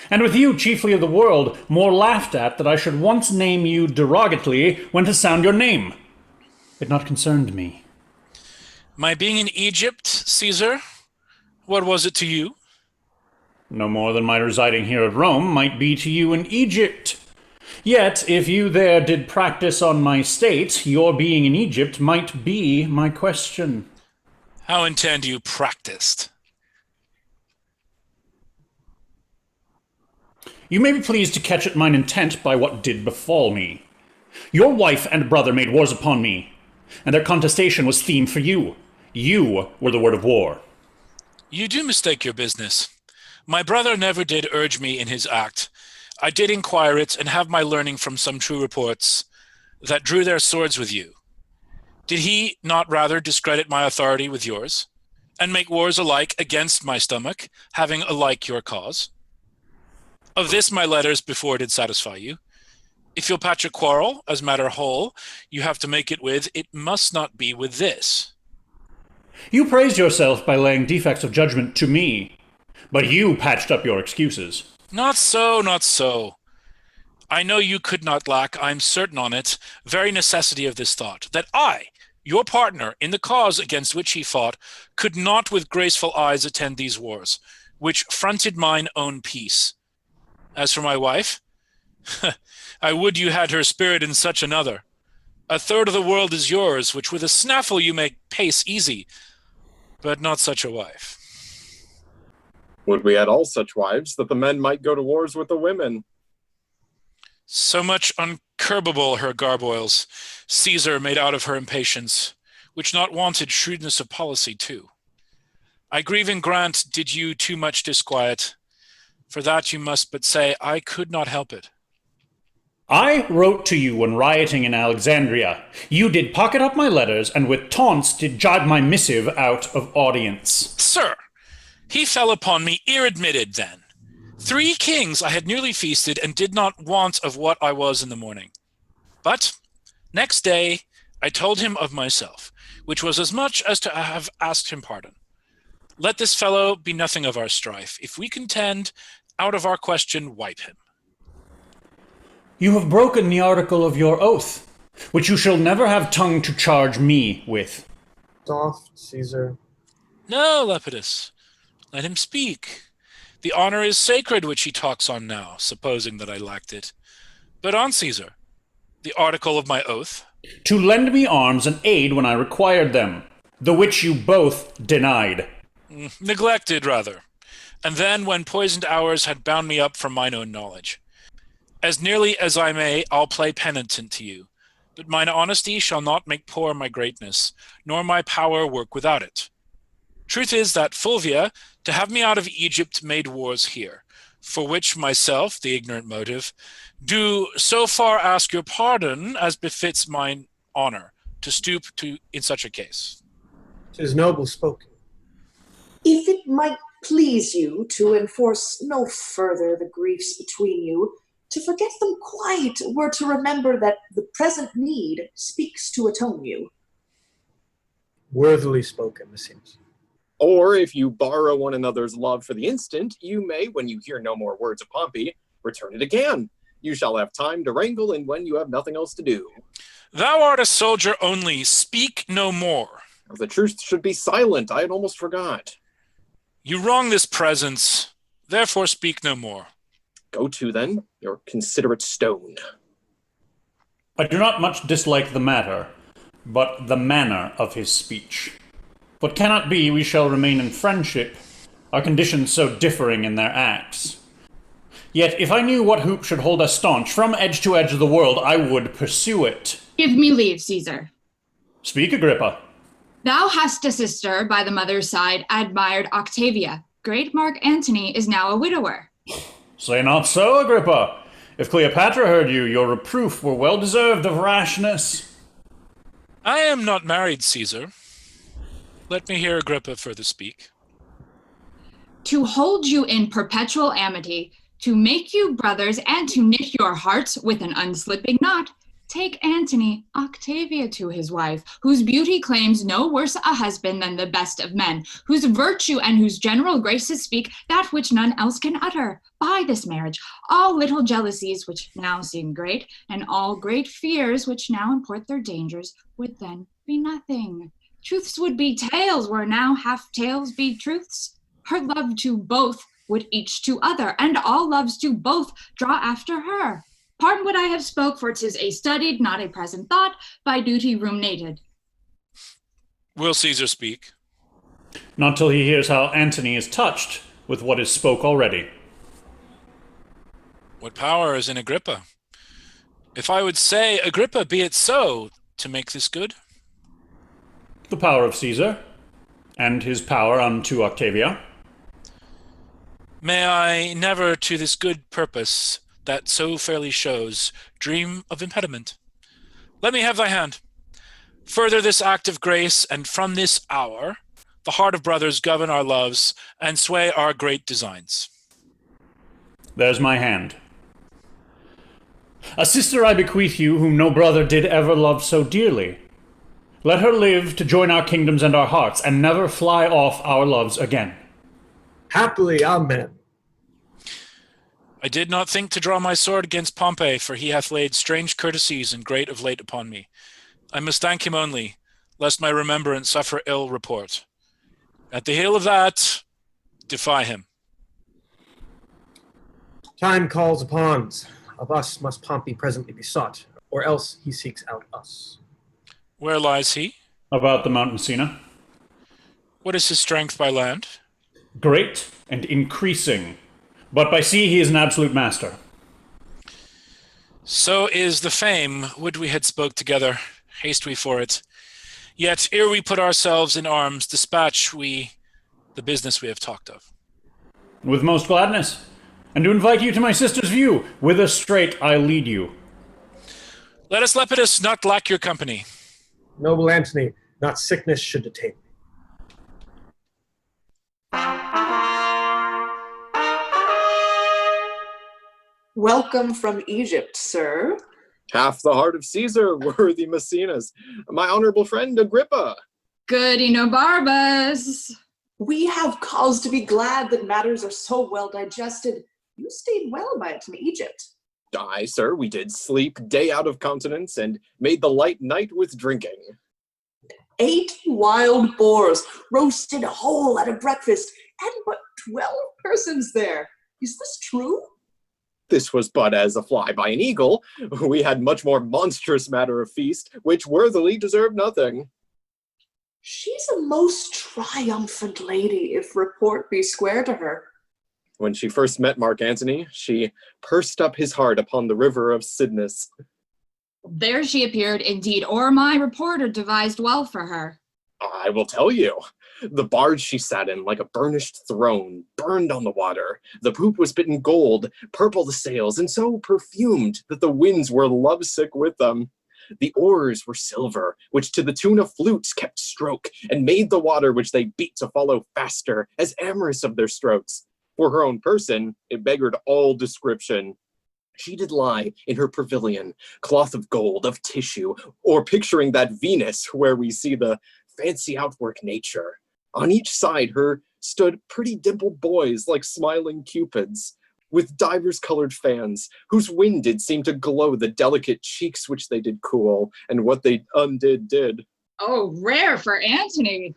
And with you, chiefly of the world, more laughed at that I should once name you derogatively when to sound your name. It not concerned me. My being in Egypt, Caesar, what was it to you? No more than my residing here at Rome might be to you in Egypt. Yet, if you there did practice on my state, your being in Egypt might be my question. How intend you practiced? You may be pleased to catch at mine intent by what did befall me. Your wife and brother made wars upon me, and their contestation was theme for you. You were the word of war. You do mistake your business. My brother never did urge me in his act. I did inquire it, and have my learning from some true reports that drew their swords with you. Did he not rather discredit my authority with yours? and make wars alike against my stomach, having alike your cause. Of this my letters before did satisfy you. If you'll patch a quarrel, as matter whole, you have to make it with, it must not be with this. You praised yourself by laying defects of judgment to me, but you patched up your excuses. Not so, not so. I know you could not lack, I'm certain on it, very necessity of this thought, that I, your partner in the cause against which he fought, could not with graceful eyes attend these wars, which fronted mine own peace. As for my wife, I would you had her spirit in such another. A third of the world is yours, which with a snaffle you make pace easy, but not such a wife. Would we had all such wives, that the men might go to wars with the women. So much uncurbable her garboils, Caesar made out of her impatience, which not wanted shrewdness of policy too. I grieve and grant did you too much disquiet. For that you must but say, I could not help it. I wrote to you when rioting in Alexandria. You did pocket up my letters, and with taunts did jibe my missive out of audience. Sir, he fell upon me ere-admitted then. 3 kings I had nearly feasted, and did not want of what I was in the morning. But next day I told him of myself, which was as much as to have asked him pardon. Let this fellow be nothing of our strife. If we contend, out of our question wipe him. You have broken the article of your oath, which you shall never have tongue to charge me with. Soft, Caesar. No, Lepidus, let him speak. The honor is sacred which he talks on now, supposing that I lacked it. But on, Caesar, the article of my oath. To lend me arms and aid when I required them, the which you both denied. Neglected, rather. And then when poisoned hours had bound me up from mine own knowledge. As nearly as I may, I'll play penitent to you. But mine honesty shall not make poor my greatness, nor my power work without it. Truth is that Fulvia, to have me out of Egypt, made wars here, for which myself, the ignorant motive, do so far ask your pardon as befits mine honor, to stoop to in such a case. 'Tis noble spoken. If it might please you to enforce no further the griefs between you, to forget them quite were to remember that the present need speaks to atone you. Worthily spoken, meseems. Or if you borrow one another's love for the instant, you may, when you hear no more words of Pompey, return it again. You shall have time to wrangle and when you have nothing else to do. Thou art a soldier only, speak no more. The truth should be silent, I had almost forgot. You wrong this presence, therefore speak no more. Go to, then, your considerate stone. I do not much dislike the matter, but the manner of his speech. What cannot be, we shall remain in friendship, our conditions so differing in their acts. Yet if I knew what hoop should hold us staunch from edge to edge of the world, I would pursue it. Give me leave, Caesar. Speak, Agrippa. Thou hast a sister by the mother's side, admired Octavia. Great Mark Antony is now a widower. Say not so, Agrippa. If Cleopatra heard you, your reproof were well deserved of rashness. I am not married, Caesar. Let me hear Agrippa further speak. To hold you in perpetual amity, to make you brothers, and to knit your hearts with an unslipping knot, take Antony, Octavia to his wife, whose beauty claims no worse a husband than the best of men, whose virtue and whose general graces speak that which none else can utter. By this marriage, all little jealousies which now seem great, and all great fears which now import their dangers, would then be nothing. Truths would be tales where now half tales be truths. Her love to both would each to other, and all loves to both draw after her. Pardon what I have spoke, for 'tis a studied, not a present thought, by duty ruminated. Will Caesar speak? Not till he hears how Antony is touched with what is spoke already. What power is in Agrippa? If I would say, Agrippa, be it so, to make this good? The power of Caesar, and his power unto Octavia. May I never to this good purpose that so fairly shows dream of impediment. Let me have thy hand. Further this act of grace, and from this hour the heart of brothers govern our loves and sway our great designs. There's my hand. A sister I bequeath you whom no brother did ever love so dearly. Let her live to join our kingdoms and our hearts, and never fly off our loves again. Happily, amen. I did not think to draw my sword against Pompey, for he hath laid strange courtesies and great of late upon me. I must thank him only, lest my remembrance suffer ill report. At the heel of that, defy him. Time calls upon us. Of us must Pompey presently be sought, or else he seeks out us. Where lies he? About the mountain Sina. What is his strength by land? Great and increasing, but by sea he is an absolute master. So is the fame. Would we had spoke together, haste we for it. Yet ere we put ourselves in arms, dispatch we the business we have talked of. With most gladness, and to invite you to my sister's view, whither straight I lead you. Let us, Lepidus, not lack your company. Noble Antony, not sickness should detain me. Welcome from Egypt, sir. Half the heart of Caesar, worthy Maecenas. My honorable friend Agrippa. Good Enobarbus. We have cause to be glad that matters are so well digested. You stayed well by it in Egypt. Aye, sir, we did sleep day out of countenance and made the light night with drinking. 8 wild boars roasted whole at a breakfast, and but 12 persons there. Is this true? This was but as a fly by an eagle. We had much more monstrous matter of feast, which worthily deserved nothing. She's a most triumphant lady, if report be square to her. When she first met Mark Antony, she pursed up his heart upon the river of Cydnus. There she appeared indeed, or my reporter devised well for her. I will tell you. The barge she sat in, like a burnished throne, burned on the water. The poop was bitten gold, purple the sails, and so perfumed that the winds were lovesick with them. The oars were silver, which to the tune of flutes kept stroke, and made the water which they beat to follow faster, as amorous of their strokes. For her own person, it beggared all description. She did lie in her pavilion, cloth of gold, of tissue, or picturing that Venus where we see the fancy outwork nature. On each side her stood pretty dimpled boys like smiling cupids, with divers colored fans, whose wind did seem to glow the delicate cheeks which they did cool, and what they undid did. Oh, rare for Antony.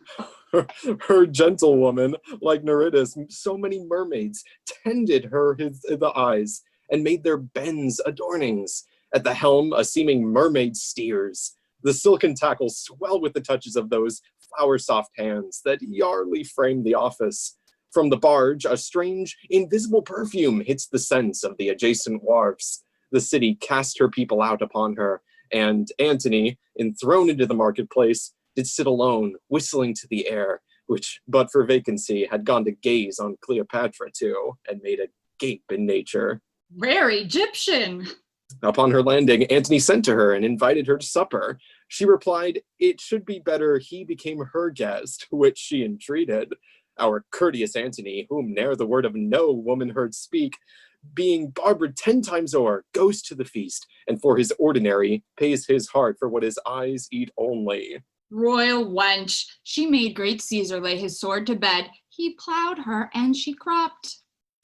Her gentlewoman, like Nereidus, so many mermaids, tended her the eyes, and made their bends adornings. At the helm a seeming mermaid steers. The silken tackles swell with the touches of those flower-soft hands that yarly frame the office. From the barge, a strange, invisible perfume hits the sense of the adjacent wharfs. The city cast her people out upon her, and Antony, enthroned into the marketplace, did sit alone, whistling to the air, which, but for vacancy, had gone to gaze on Cleopatra too, and made a gape in nature. Rare Egyptian. Upon her landing, Antony sent to her and invited her to supper. She replied, it should be better he became her guest, which she entreated. Our courteous Antony, whom ne'er the word of no woman heard speak, being barbered 10 times o'er, goes to the feast, and for his ordinary pays his heart for what his eyes eat only. Royal wench, she made great Caesar lay his sword to bed. He plowed her, and she cropped.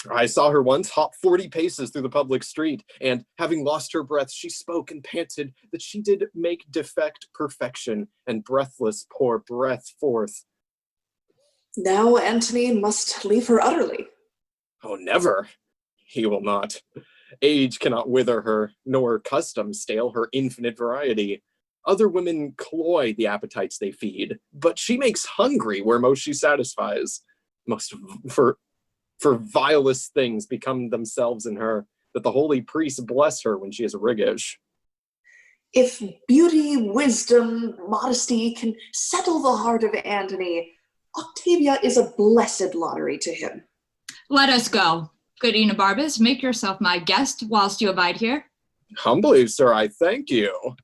I saw her once hop 40 paces through the public street, and having lost her breath, she spoke and panted that she did make defect perfection, and breathless pour breath forth. Now Antony must leave her utterly. Oh, never. He will not. Age cannot wither her, nor custom stale her infinite variety. Other women cloy the appetites they feed, but she makes hungry where most she satisfies. Most for vilest things become themselves in her, that the holy priests bless her when she is riggish. If beauty, wisdom, modesty can settle the heart of Antony, Octavia is a blessed lottery to him. Let us go. Good Enobarbus, make yourself my guest whilst you abide here. Humbly, sir, I thank you.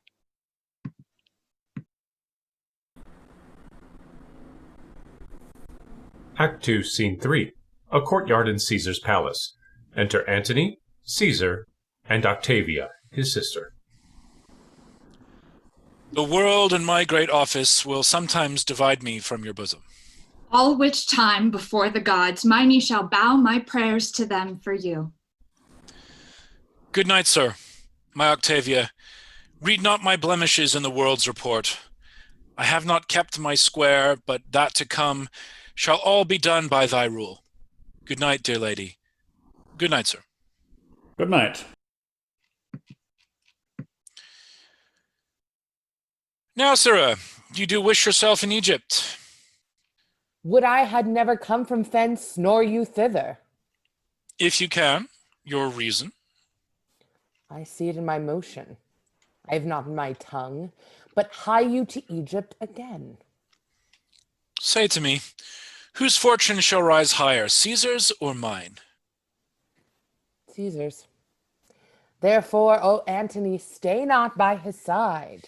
Act 2, Scene 3. A courtyard in Caesar's palace. Enter Antony, Caesar, and Octavia, his sister. The world and my great office will sometimes divide me from your bosom. All which time before the gods my knee shall bow my prayers to them for you. Good night, sir. My Octavia, read not my blemishes in the world's report. I have not kept my square, but that to come shall all be done by thy rule. Good night, dear lady. Good night, sir. Good night. Now, sirrah, you do wish yourself in Egypt. Would I had never come from thence, nor you thither. If you can, your reason. I see it in my motion. I have not in my tongue, but hie you to Egypt again. Say to me, whose fortune shall rise higher, Caesar's or mine? Caesar's. Therefore, O Antony, stay not by his side.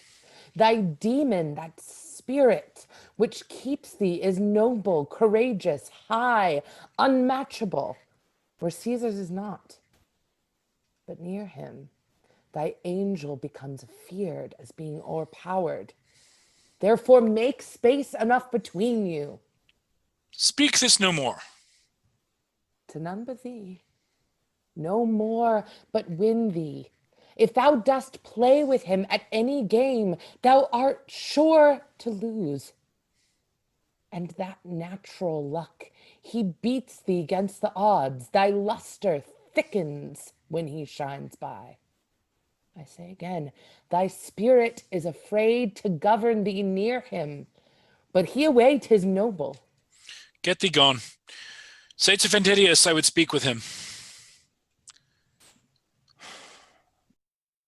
Thy demon, that spirit which keeps thee, is noble, courageous, high, unmatchable, where Caesar's is not. But near him, thy angel becomes feared as being o'erpowered. Therefore make space enough between you. Speak this no more. To none but thee. No more, but win thee. If thou dost play with him at any game, thou art sure to lose. And that natural luck, he beats thee 'gainst the odds. Thy luster thickens when he shines by. I say again, thy spirit is afraid to govern thee near him, but he away 'tis noble. Get thee gone. Say to Ventidius I would speak with him.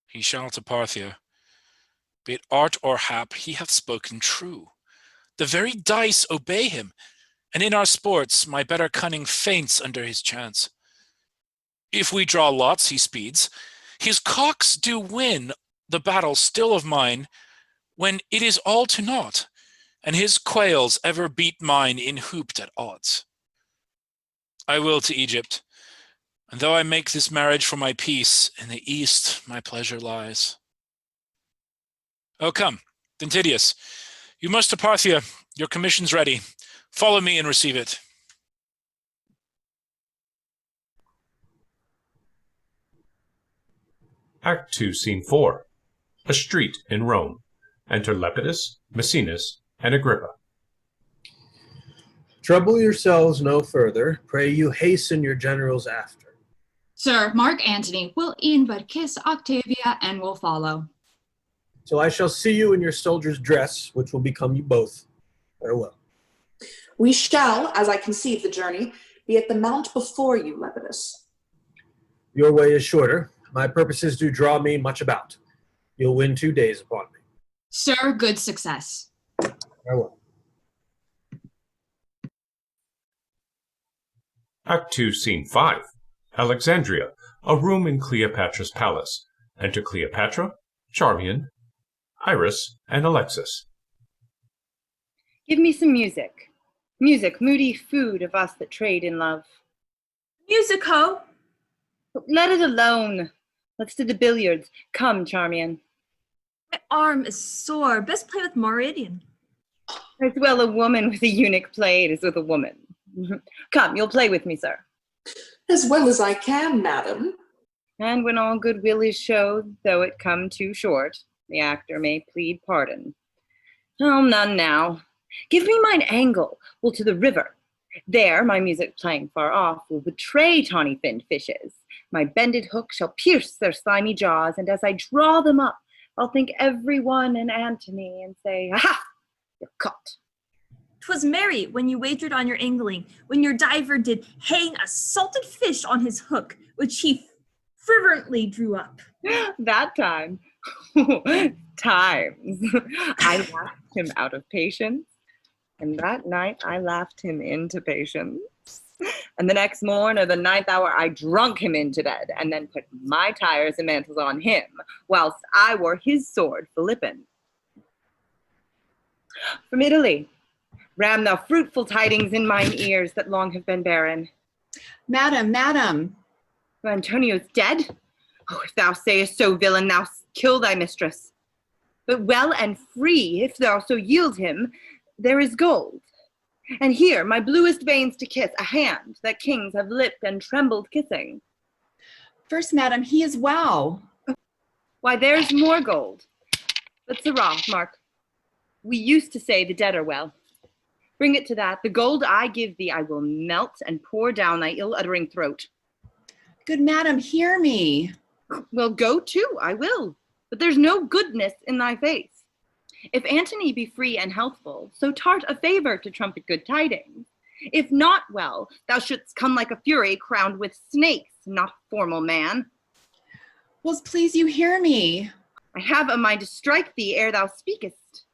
He shall to Parthia. Be it art or hap, he hath spoken true. The very dice obey him, and in our sports my better cunning faints under his chance. If we draw lots, he speeds. His cocks do win the battle still of mine, when it is all to naught, and his quails ever beat mine in hooped at odds. I will to Egypt, and though I make this marriage for my peace, in the east my pleasure lies. Oh, come, Ventidius, you must to Parthia. Your commission's ready. Follow me and receive it. Act 2, Scene 4. A street in Rome. Enter Lepidus, Maecenas, and Agrippa. Trouble yourselves no further. Pray you hasten your generals after. Sir, Mark Antony will e'en but kiss Octavia and will follow. Till I shall see you in your soldier's dress, which will become you both. Farewell. We shall, as I conceive the journey, be at the mount before you, Lepidus. Your way is shorter. My purposes do draw me much about. You'll win 2 days upon me. Sir, good success. Farewell. Act 2, Scene 5. Alexandria, a room in Cleopatra's palace. Enter Cleopatra, Charmian, Iris, and Alexis. Give me some music. Music, moody food of us that trade in love. Music, ho! Let it alone. Let's do the billiards. Come, Charmian. My arm is sore. Best play with Meridian. As well a woman with a eunuch played as with a woman. Come, you'll play with me, sir. As well as I can, madam. And when all goodwill is showed, though it come too short, the actor may plead pardon. Oh, none now. Give me mine angle, will to the river. There, my music playing far off will betray tawny finned fishes. My bended hook shall pierce their slimy jaws, and as I draw them up, I'll think every one an Antony and say, aha, you're caught. 'Twas merry when you wagered on your angling, when your diver did hang a salted fish on his hook, which he fervently drew up. That time, times, I laughed him out of patience, and that night I laughed him into patience. And the next morn or the 9th hour I drunk him into bed, and then put my tires and mantles on him, whilst I wore his sword Philippine. From Italy, Ram thou fruitful tidings in mine ears that long have been barren. Madam. Antonio's dead? Oh, if thou sayest so, villain, thou kill thy mistress. But well and free, if thou so yield him, there is gold. And here, my bluest veins to kiss, a hand that kings have lipped and trembled kissing. First, madam, he is well. Why, there's more gold. But sirrah, Mark, we used to say the dead are well. Bring it to that. The gold I give thee, I will melt and pour down thy ill-uttering throat. Good madam, hear me. Well, go to, I will. But there's no goodness in thy face. If Antony be free and healthful, so tart a favor to trumpet good tidings. If not well, thou shouldst come like a fury crowned with snakes, not a formal man. Will's please you hear me? I have a mind to strike thee ere thou speakest.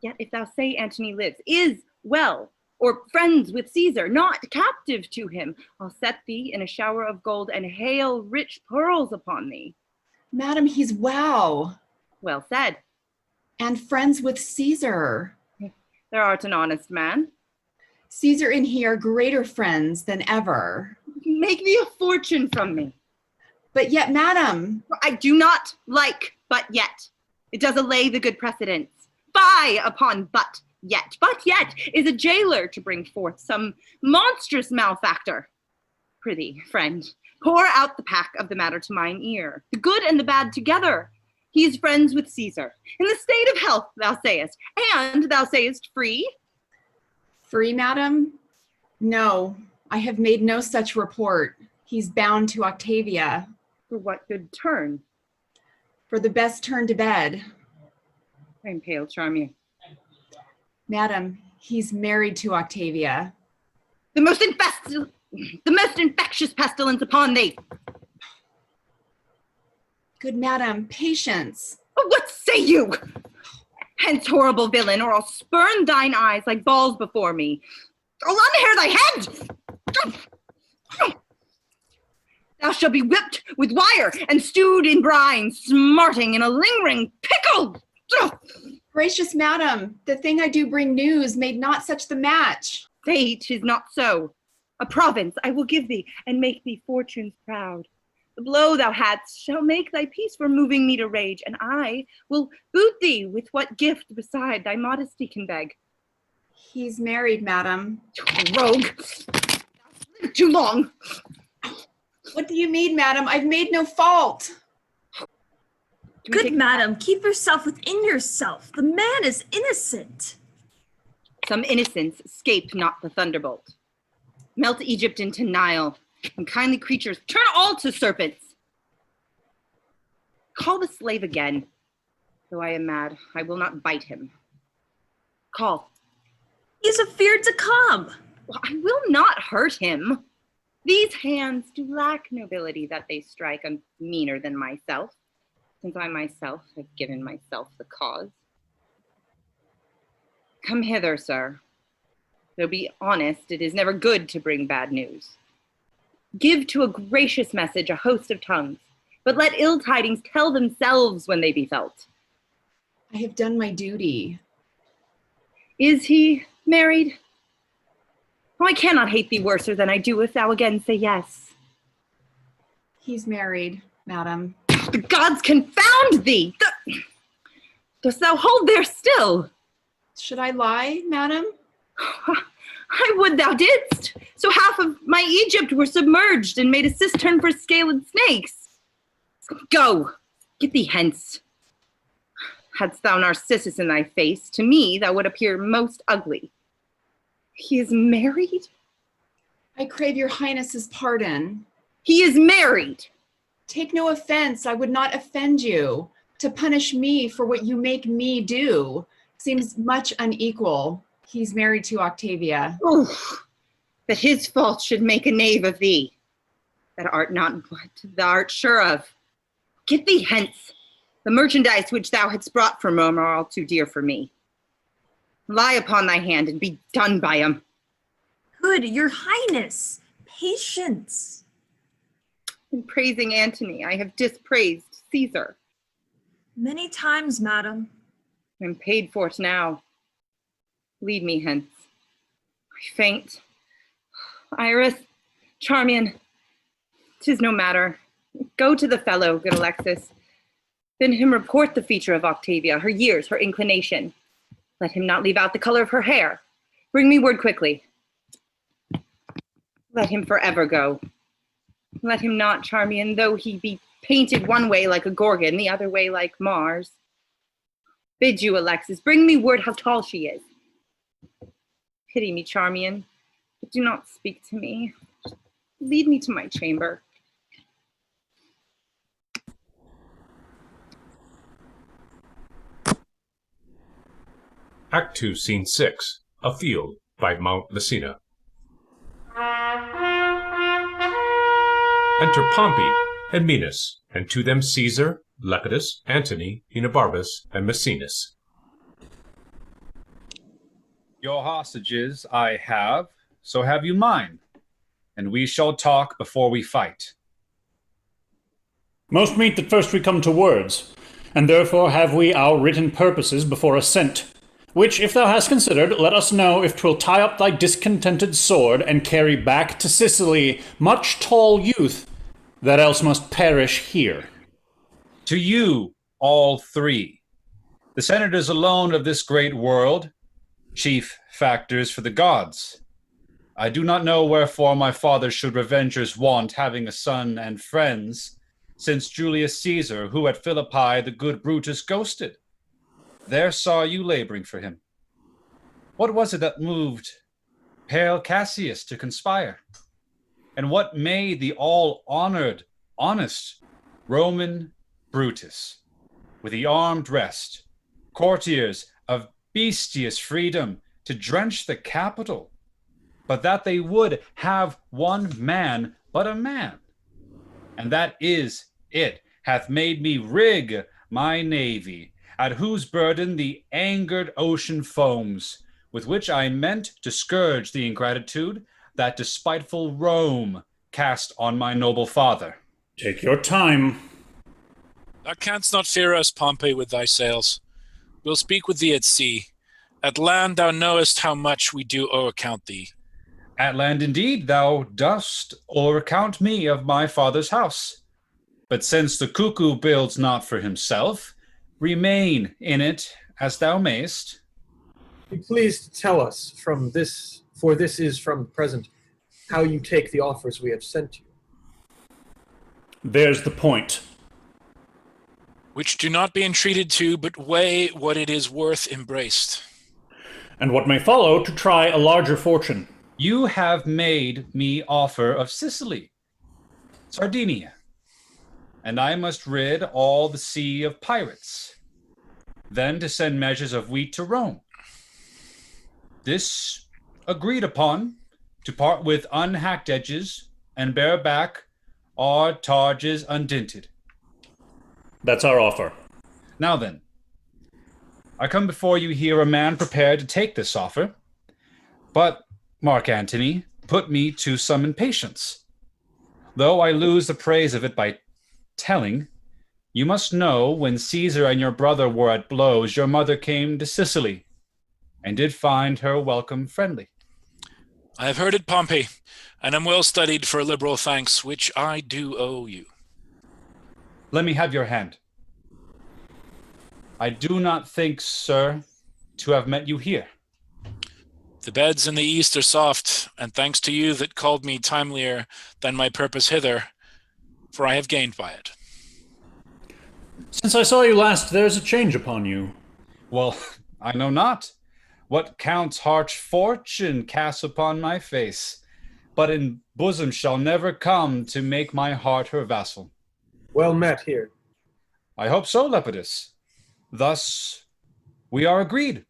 Yet if thou say Antony lives, is well, or friends with Caesar, not captive to him, I'll set thee in a shower of gold and hail rich pearls upon thee. Madam, he's well. Well said. And friends with Caesar. Thou art an honest man. Caesar and he are greater friends than ever. Make thee a fortune from me. But yet, madam. I do not like but yet. It does allay the good precedence. Fie upon but yet. But yet is a jailer to bring forth some monstrous malefactor. Prithee, friend, pour out the pack of the matter to mine ear, the good and the bad together. He is friends with Caesar, in the state of health, thou sayest, and thou sayest free? Free, madam? No, I have made no such report. He's bound to Octavia. For what good turn? For the best turn to bed. I'm pale, charm Madam, he's married to Octavia. The most infectious pestilence upon thee. Good madam, patience. Oh, what say you? Hence, horrible villain, or I'll spurn thine eyes like balls before me. I'll unhair thy head. Thou shalt be whipped with wire and stewed in brine, smarting in a lingering pickle. Gracious madam, the thing I do bring news made not such the match. Fate is not so. A province I will give thee, and make thee fortunes proud. The blow thou hadst shall make thy peace for moving me to rage, and I will boot thee with what gift beside thy modesty can beg. He's married, madam. Rogue, thou lived too long. What do you mean, madam? I've made no fault. Good madam, keep yourself within yourself. The man is innocent. Some innocence escaped not the thunderbolt. Melt Egypt into Nile, and kindly creatures turn all to serpents. Call the slave again. Though I am mad, I will not bite him. Call. He's afeard to come. Well, I will not hurt him. These hands do lack nobility that they strike a meaner than myself, since I myself have given myself the cause. Come hither, sir. Though be honest, it is never good to bring bad news. Give to a gracious message a host of tongues, but let ill tidings tell themselves when they be felt. I have done my duty. Is he married? Oh, I cannot hate thee worser than I do if thou again say yes. He's married, madam. The gods confound thee! Dost thou hold there still? Should I lie, madam? I would thou didst. So half of my Egypt were submerged and made a cistern for scaled snakes. Go, get thee hence. Hadst thou Narcissus in thy face, to me thou would appear most ugly. He is married? I crave your highness's pardon. He is married. Take no offense, I would not offend you. To punish me for what you make me do seems much unequal. He's married to Octavia. Oof, that his fault should make a knave of thee. That art not what thou art sure of. Get thee hence. The merchandise which thou hadst brought from Rome are all too dear for me. Lie upon thy hand and be done by him. Good, your highness. Patience. In praising Antony, I have dispraised Caesar. Many times, madam. I'm paid for it now. Lead me hence. I faint. Iris, Charmian, 'tis no matter. Go to the fellow, good Alexis. Bid him report the feature of Octavia, her years, her inclination. Let him not leave out the color of her hair. Bring me word quickly. Let him forever go. Let him not, Charmian, though he be painted one way like a Gorgon, the other way like Mars. Bid you, Alexis, bring me word how tall she is. Pity me, Charmian, but do not speak to me. Lead me to my chamber. Act 2, Scene 6, A Field by Mount Messina. Enter Pompey and Minos, and to them Caesar, Lepidus, Antony, Enobarbus, and Maecenas. Your hostages I have, so have you mine, and we shall talk before we fight. Most meet that first we come to words, and therefore have we our written purposes before assent. Which, if thou hast considered, let us know if 'twill tie up thy discontented sword and carry back to Sicily much tall youth that else must perish here. To you, all three, the senators alone of this great world, chief factors for the gods. I do not know wherefore my father should revengers want, having a son and friends, since Julius Caesar, who at Philippi the good Brutus ghosted. There saw you laboring for him. What was it that moved pale Cassius to conspire? And what made the all-honored, honest Roman Brutus, with the armed rest, courtiers of bestious freedom, to drench the Capitol, but that they would have one man but a man? And that is it hath made me rig my navy, at whose burden the angered ocean foams, with which I meant to scourge the ingratitude that despiteful Rome cast on my noble father. Take your time. Thou canst not fear us, Pompey, with thy sails. We'll speak with thee at sea. At land thou knowest how much we do o'ercount thee. At land indeed thou dost o'ercount me of my father's house. But since the cuckoo builds not for himself, remain in it as thou mayst. Be pleased to tell us from this, for this is from the present, how you take the offers we have sent you. There's the point. Which do not be entreated to, but weigh what it is worth embraced. And what may follow to try a larger fortune. You have made me offer of Sicily, Sardinia, and I must rid all the sea of pirates, then to send measures of wheat to Rome. This agreed upon, to part with unhacked edges and bear back our targes undinted. That's our offer. Now then, I come before you here a man prepared to take this offer, but Mark Antony put me to some impatience. Though I lose the praise of it by telling, you must know when Caesar and your brother were at blows, your mother came to Sicily and did find her welcome friendly. I have heard it, Pompey, and am well studied for liberal thanks, which I do owe you. Let me have your hand. I do not think, sir, to have met you here. The beds in the east are soft, and thanks to you that called me timelier than my purpose hither, for I have gained by it. Since I saw you last, there's a change upon you. Well, I know not what Count's harsh fortune casts upon my face, but in bosom shall never come to make my heart her vassal. Well met here. I hope so, Lepidus. Thus, we are agreed.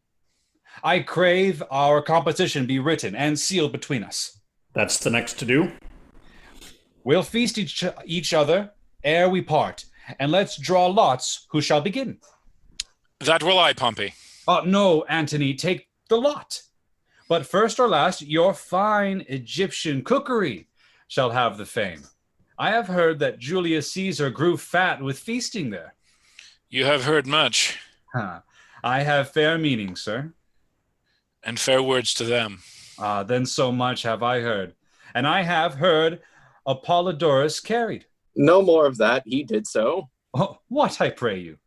I crave our composition be written and sealed between us. That's the next to do. We'll feast each other ere we part, and let's draw lots who shall begin. That will I, Pompey. No, Antony, take the lot. But first or last, your fine Egyptian cookery shall have the fame. I have heard that Julius Caesar grew fat with feasting there. You have heard much. I have fair meaning, sir. And fair words to them. Then so much have I heard. And I have heard Apollodorus carried. No more of that, he did so. Oh, what, I pray you?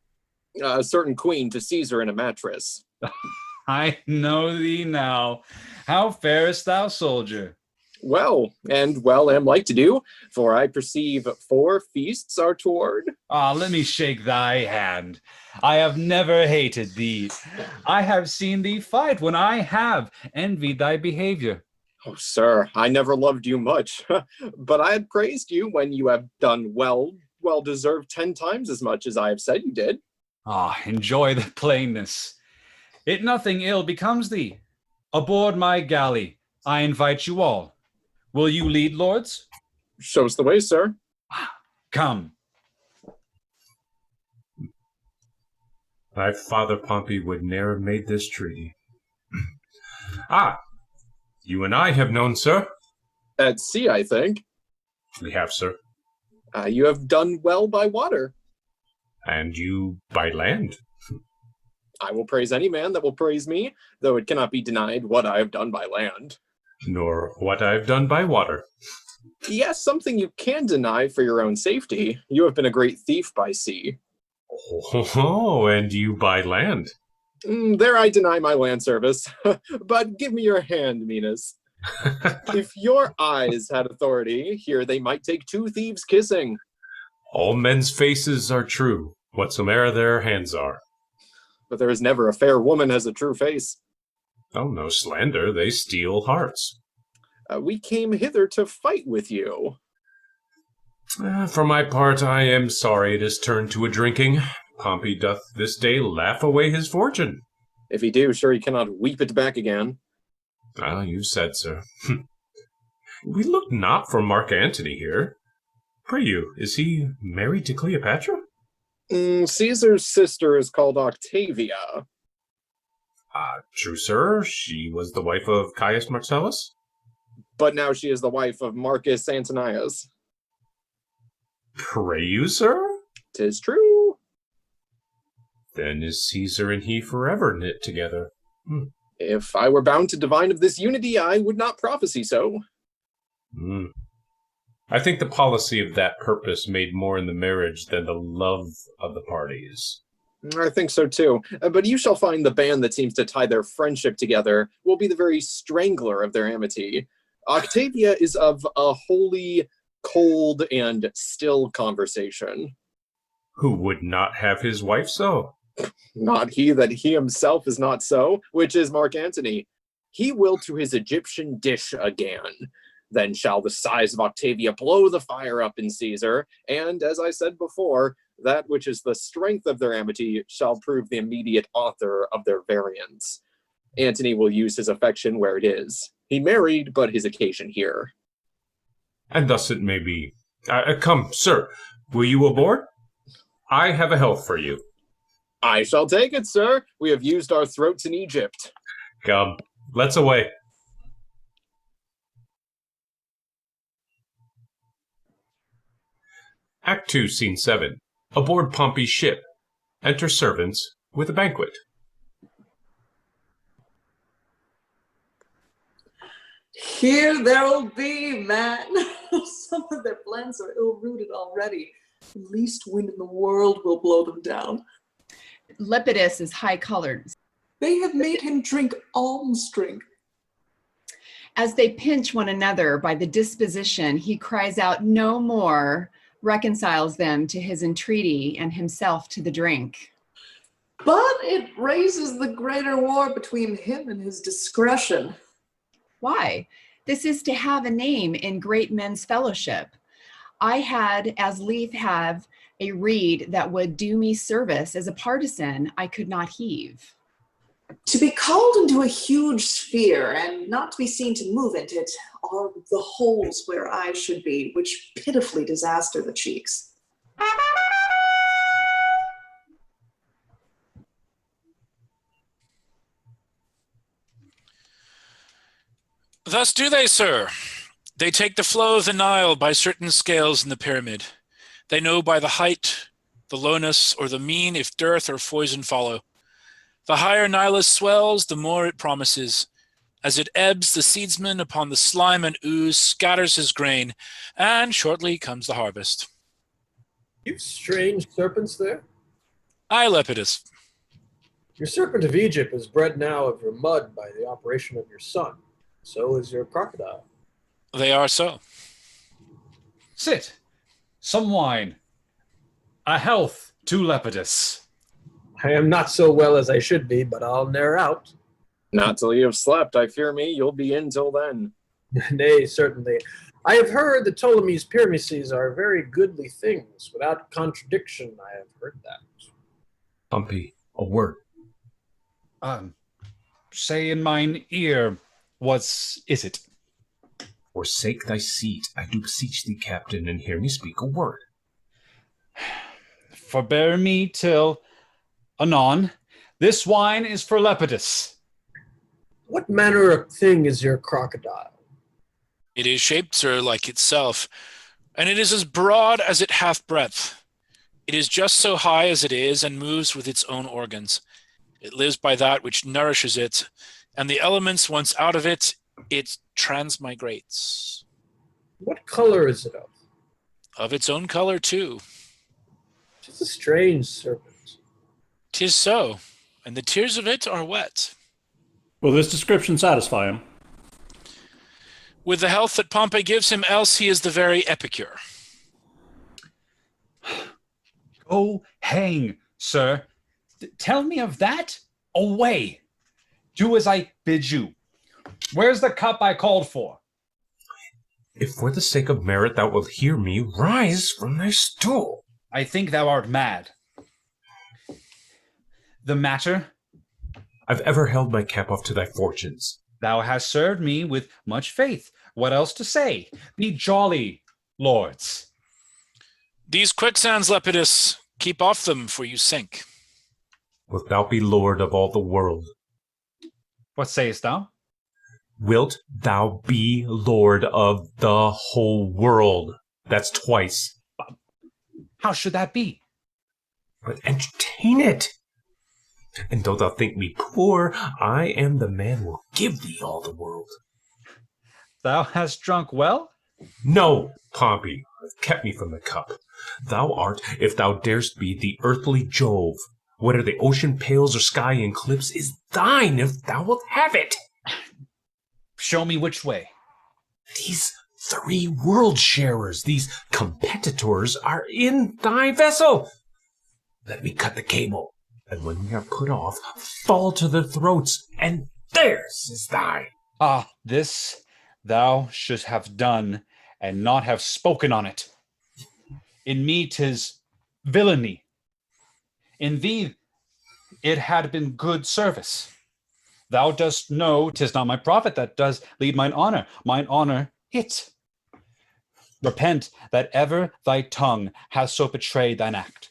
A certain queen to Caesar in a mattress. I know thee now. How farest thou, soldier? Well, and well am like to do, for I perceive 4 feasts are toward. Let me shake thy hand. I have never hated thee. I have seen thee fight when I have envied thy behavior. Oh, sir, I never loved you much, but I had praised you when you have done well deserved 10 times as much as I have said you did. Enjoy the plainness. It nothing ill becomes thee. Aboard my galley, I invite you all. Will you lead, lords? Show us the way, sir. Come. Thy father Pompey would ne'er have made this treaty. You and I have known, sir. At sea, I think. We have, sir. You have done well by water. And you by land. I will praise any man that will praise me, though it cannot be denied what I have done by land. Nor what I have done by water. Yes, something you can deny for your own safety. You have been a great thief by sea. Oh, and you by land. There I deny my land service. But give me your hand, Minos. If your eyes had authority, here they might take 2 thieves kissing. All men's faces are true, whatsoever their hands are. But there is never a fair woman has a true face. Oh, no slander, they steal hearts. We came hither to fight with you. For my part, I am sorry it has turned to a drinking. Pompey doth this day laugh away his fortune. If he do, sure he cannot weep it back again. You said, sir. We look not for Mark Antony here. Pray you, is he married to Cleopatra? Caesar's sister is called Octavia. True, sir. She was the wife of Caius Marcellus. But now she is the wife of Marcus Antonius. Pray you, sir? 'Tis true. Then is Caesar and he forever knit together. If I were bound to divine of this unity, I would not prophesy so. I think the policy of that purpose made more in the marriage than the love of the parties. I think so too. But you shall find the band that seems to tie their friendship together will be the very strangler of their amity. Octavia is of a wholly cold and still conversation. Who would not have his wife so? Not he that he himself is not so, which is Mark Antony. He will to his Egyptian dish again. Then shall the sighs of Octavia blow the fire up in Caesar, and, as I said before, that which is the strength of their amity shall prove the immediate author of their variance. Antony will use his affection where it is. He married, but his occasion here. And thus it may be. Come, sir, will you aboard? I have a health for you. I shall take it, sir. We have used our throats in Egypt. Come, let's away. Act 2, Scene 7. Aboard Pompey's ship. Enter servants with a banquet. Here there'll be, man. Some of their plans are ill-rooted already. The least wind in the world will blow them down. Lepidus is high-colored. They have made him drink alms drink. As they pinch one another by the disposition, he cries out no more, reconciles them to his entreaty and himself to the drink. But it raises the greater war between him and his discretion. Why? This is to have a name in great men's fellowship. I had as lief have a reed that would do me service as a partisan I could not heave. To be called into a huge sphere and not to be seen to move in it are the holes where eyes should be, which pitifully disaster the cheeks. Thus do they, sir. They take the flow of the Nile by certain scales in the pyramid. They know by the height, the lowness, or the mean if dearth or foison follow. The higher Nilus swells, the more it promises, As it ebbs, the seedsman upon the slime and ooze scatters his grain, and shortly comes the harvest. You've strange serpents there? Aye, Lepidus. Your serpent of Egypt is bred now of your mud by the operation of your son. So is your crocodile. They are so. Sit. Some wine. A health to Lepidus. I am not so well as I should be, but I'll ne'er out. Not till you have slept. I fear me you'll be in till then. Nay, certainly. I have heard the Ptolemy's Pyramises are very goodly things. Without contradiction, I have heard that. Pompey, a word. Say in mine ear, what is it? Forsake thy seat, I do beseech thee, captain, and hear me speak a word. Forbear me till anon. This wine is for Lepidus. What manner of thing is your crocodile? It is shaped, sir, like itself, and it is as broad as it hath breadth. It is just so high as it is, and moves with its own organs. It lives by that which nourishes it, and the elements once out of it, it transmigrates. What color is it of? Of its own color, too. 'Tis a strange serpent. 'Tis so, and the tears of it are wet. Will this description satisfy him? With the health that Pompey gives him, else he is the very epicure. Go hang, sir. Tell me of that? Away. Do as I bid you. Where's the cup I called for? If for the sake of merit thou wilt hear me, rise from thy stool. I think thou art mad. The matter? I've ever held my cap off to thy fortunes. Thou hast served me with much faith. What else to say? Be jolly, lords. These quicksands, Lepidus, keep off them, for you sink. Wilt thou be lord of all the world? What sayest thou? Wilt thou be lord of the whole world? That's twice. How should that be? But entertain it. And though thou think me poor, I am the man who will give thee all the world. Thou hast drunk well? No, Pompey, hath kept me from the cup. Thou art, if thou darest be, the earthly Jove. Whether the ocean pales or sky eclipse is thine if thou wilt have it. Show me which way. These 3 world sharers, these competitors, are in thy vessel. Let me cut the cable, and when we are put off, fall to their throats, and theirs is thine. Ah, this thou shouldst have done, and not have spoken on it. In me 'tis villainy. In thee it had been good service. Thou dost know 'tis not my profit that does lead mine honor it. Repent that ever thy tongue has so betrayed thine act.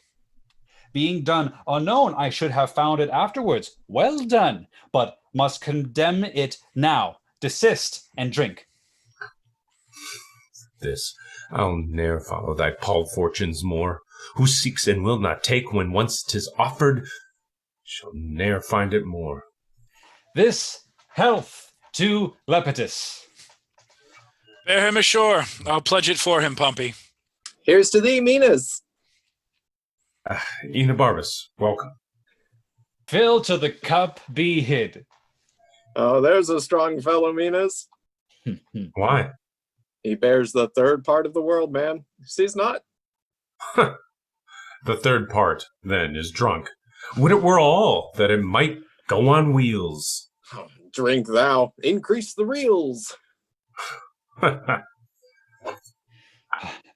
Being done unknown, I should have found it afterwards. Well done, but must condemn it now. Desist and drink. This, I'll ne'er follow thy pallid fortunes more. Who seeks and will not take when once 'tis offered, shall ne'er find it more. This health to Lepidus. Bear him ashore. I'll pledge it for him, Pompey. Here's to thee, Minas. Enobarbus, welcome. Fill till the cup be hid. Oh, there's a strong fellow, Minas. Why? He bears the 3rd part of the world, man. See's not. The 3rd part, then, is drunk. Would it were all, that it might go on wheels. Oh, drink thou, increase the reels.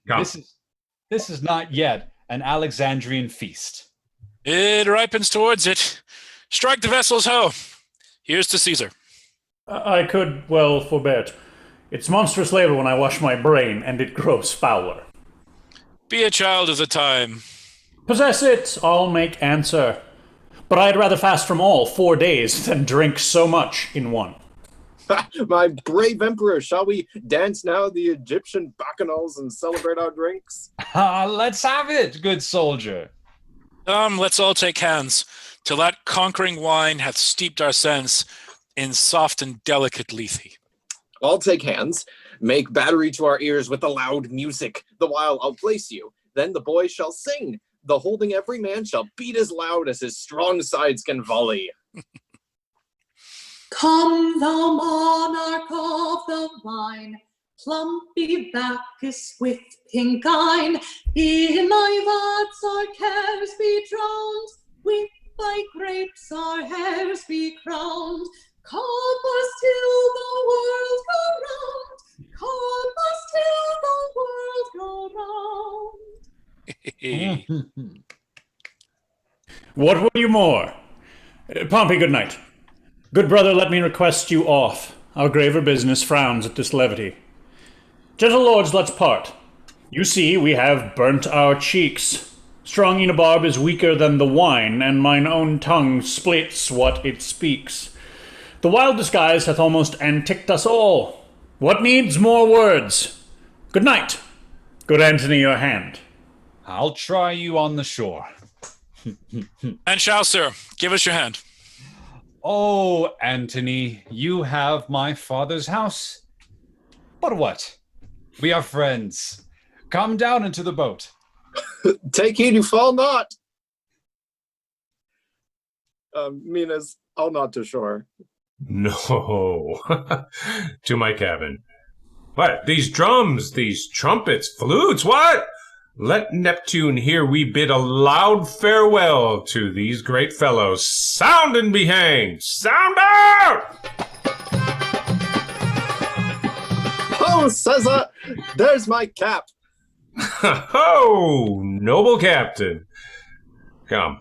This is not yet an Alexandrian feast. It ripens towards it. Strike the vessels, ho! Here's to Caesar. I could well forbear it. It's monstrous labor when I wash my brain, and it grows fouler. Be a child of the time. Possess it, I'll make answer. But I'd rather fast from all 4 days than drink so much in one. My brave emperor, shall we dance now the Egyptian bacchanals and celebrate our drinks? Let's have it, good soldier. Let's all take hands, till that conquering wine hath steeped our sense in soft and delicate Lethe. I'll take hands, make battery to our ears with the loud music, the while I'll place you. Then the boys shall sing. The holding every man shall beat as loud as his strong sides can volley. Come, thou monarch of the vine, plumpy Bacchus with pink eyne. In thy vats our cares be drowned, with thy grapes our hairs be crowned. Come us till the world go round, come us till the world go round. What will you more? Pompey, good night. Good brother, let me request you off. Our graver business frowns at this levity. Gentle lords, let's part. You see, we have burnt our cheeks. Strong Enabarb is weaker than the wine, and mine own tongue splits what it speaks. The wild disguise hath almost anticked us all. What needs more words? Good night. Good Antony, your hand. I'll try you on the shore. And shall, sir. Give us your hand. Oh, Antony, you have my father's house. But what? We are friends. Come down into the boat. Take heed you fall not. Minas, I'll nod to shore. No. To my cabin. What? These drums, these trumpets, flutes, what? Let Neptune hear we bid a loud farewell to these great fellows. Sound and be hanged! Sound out! Oh, Caesar, there's my cap. Ho, noble captain. Come.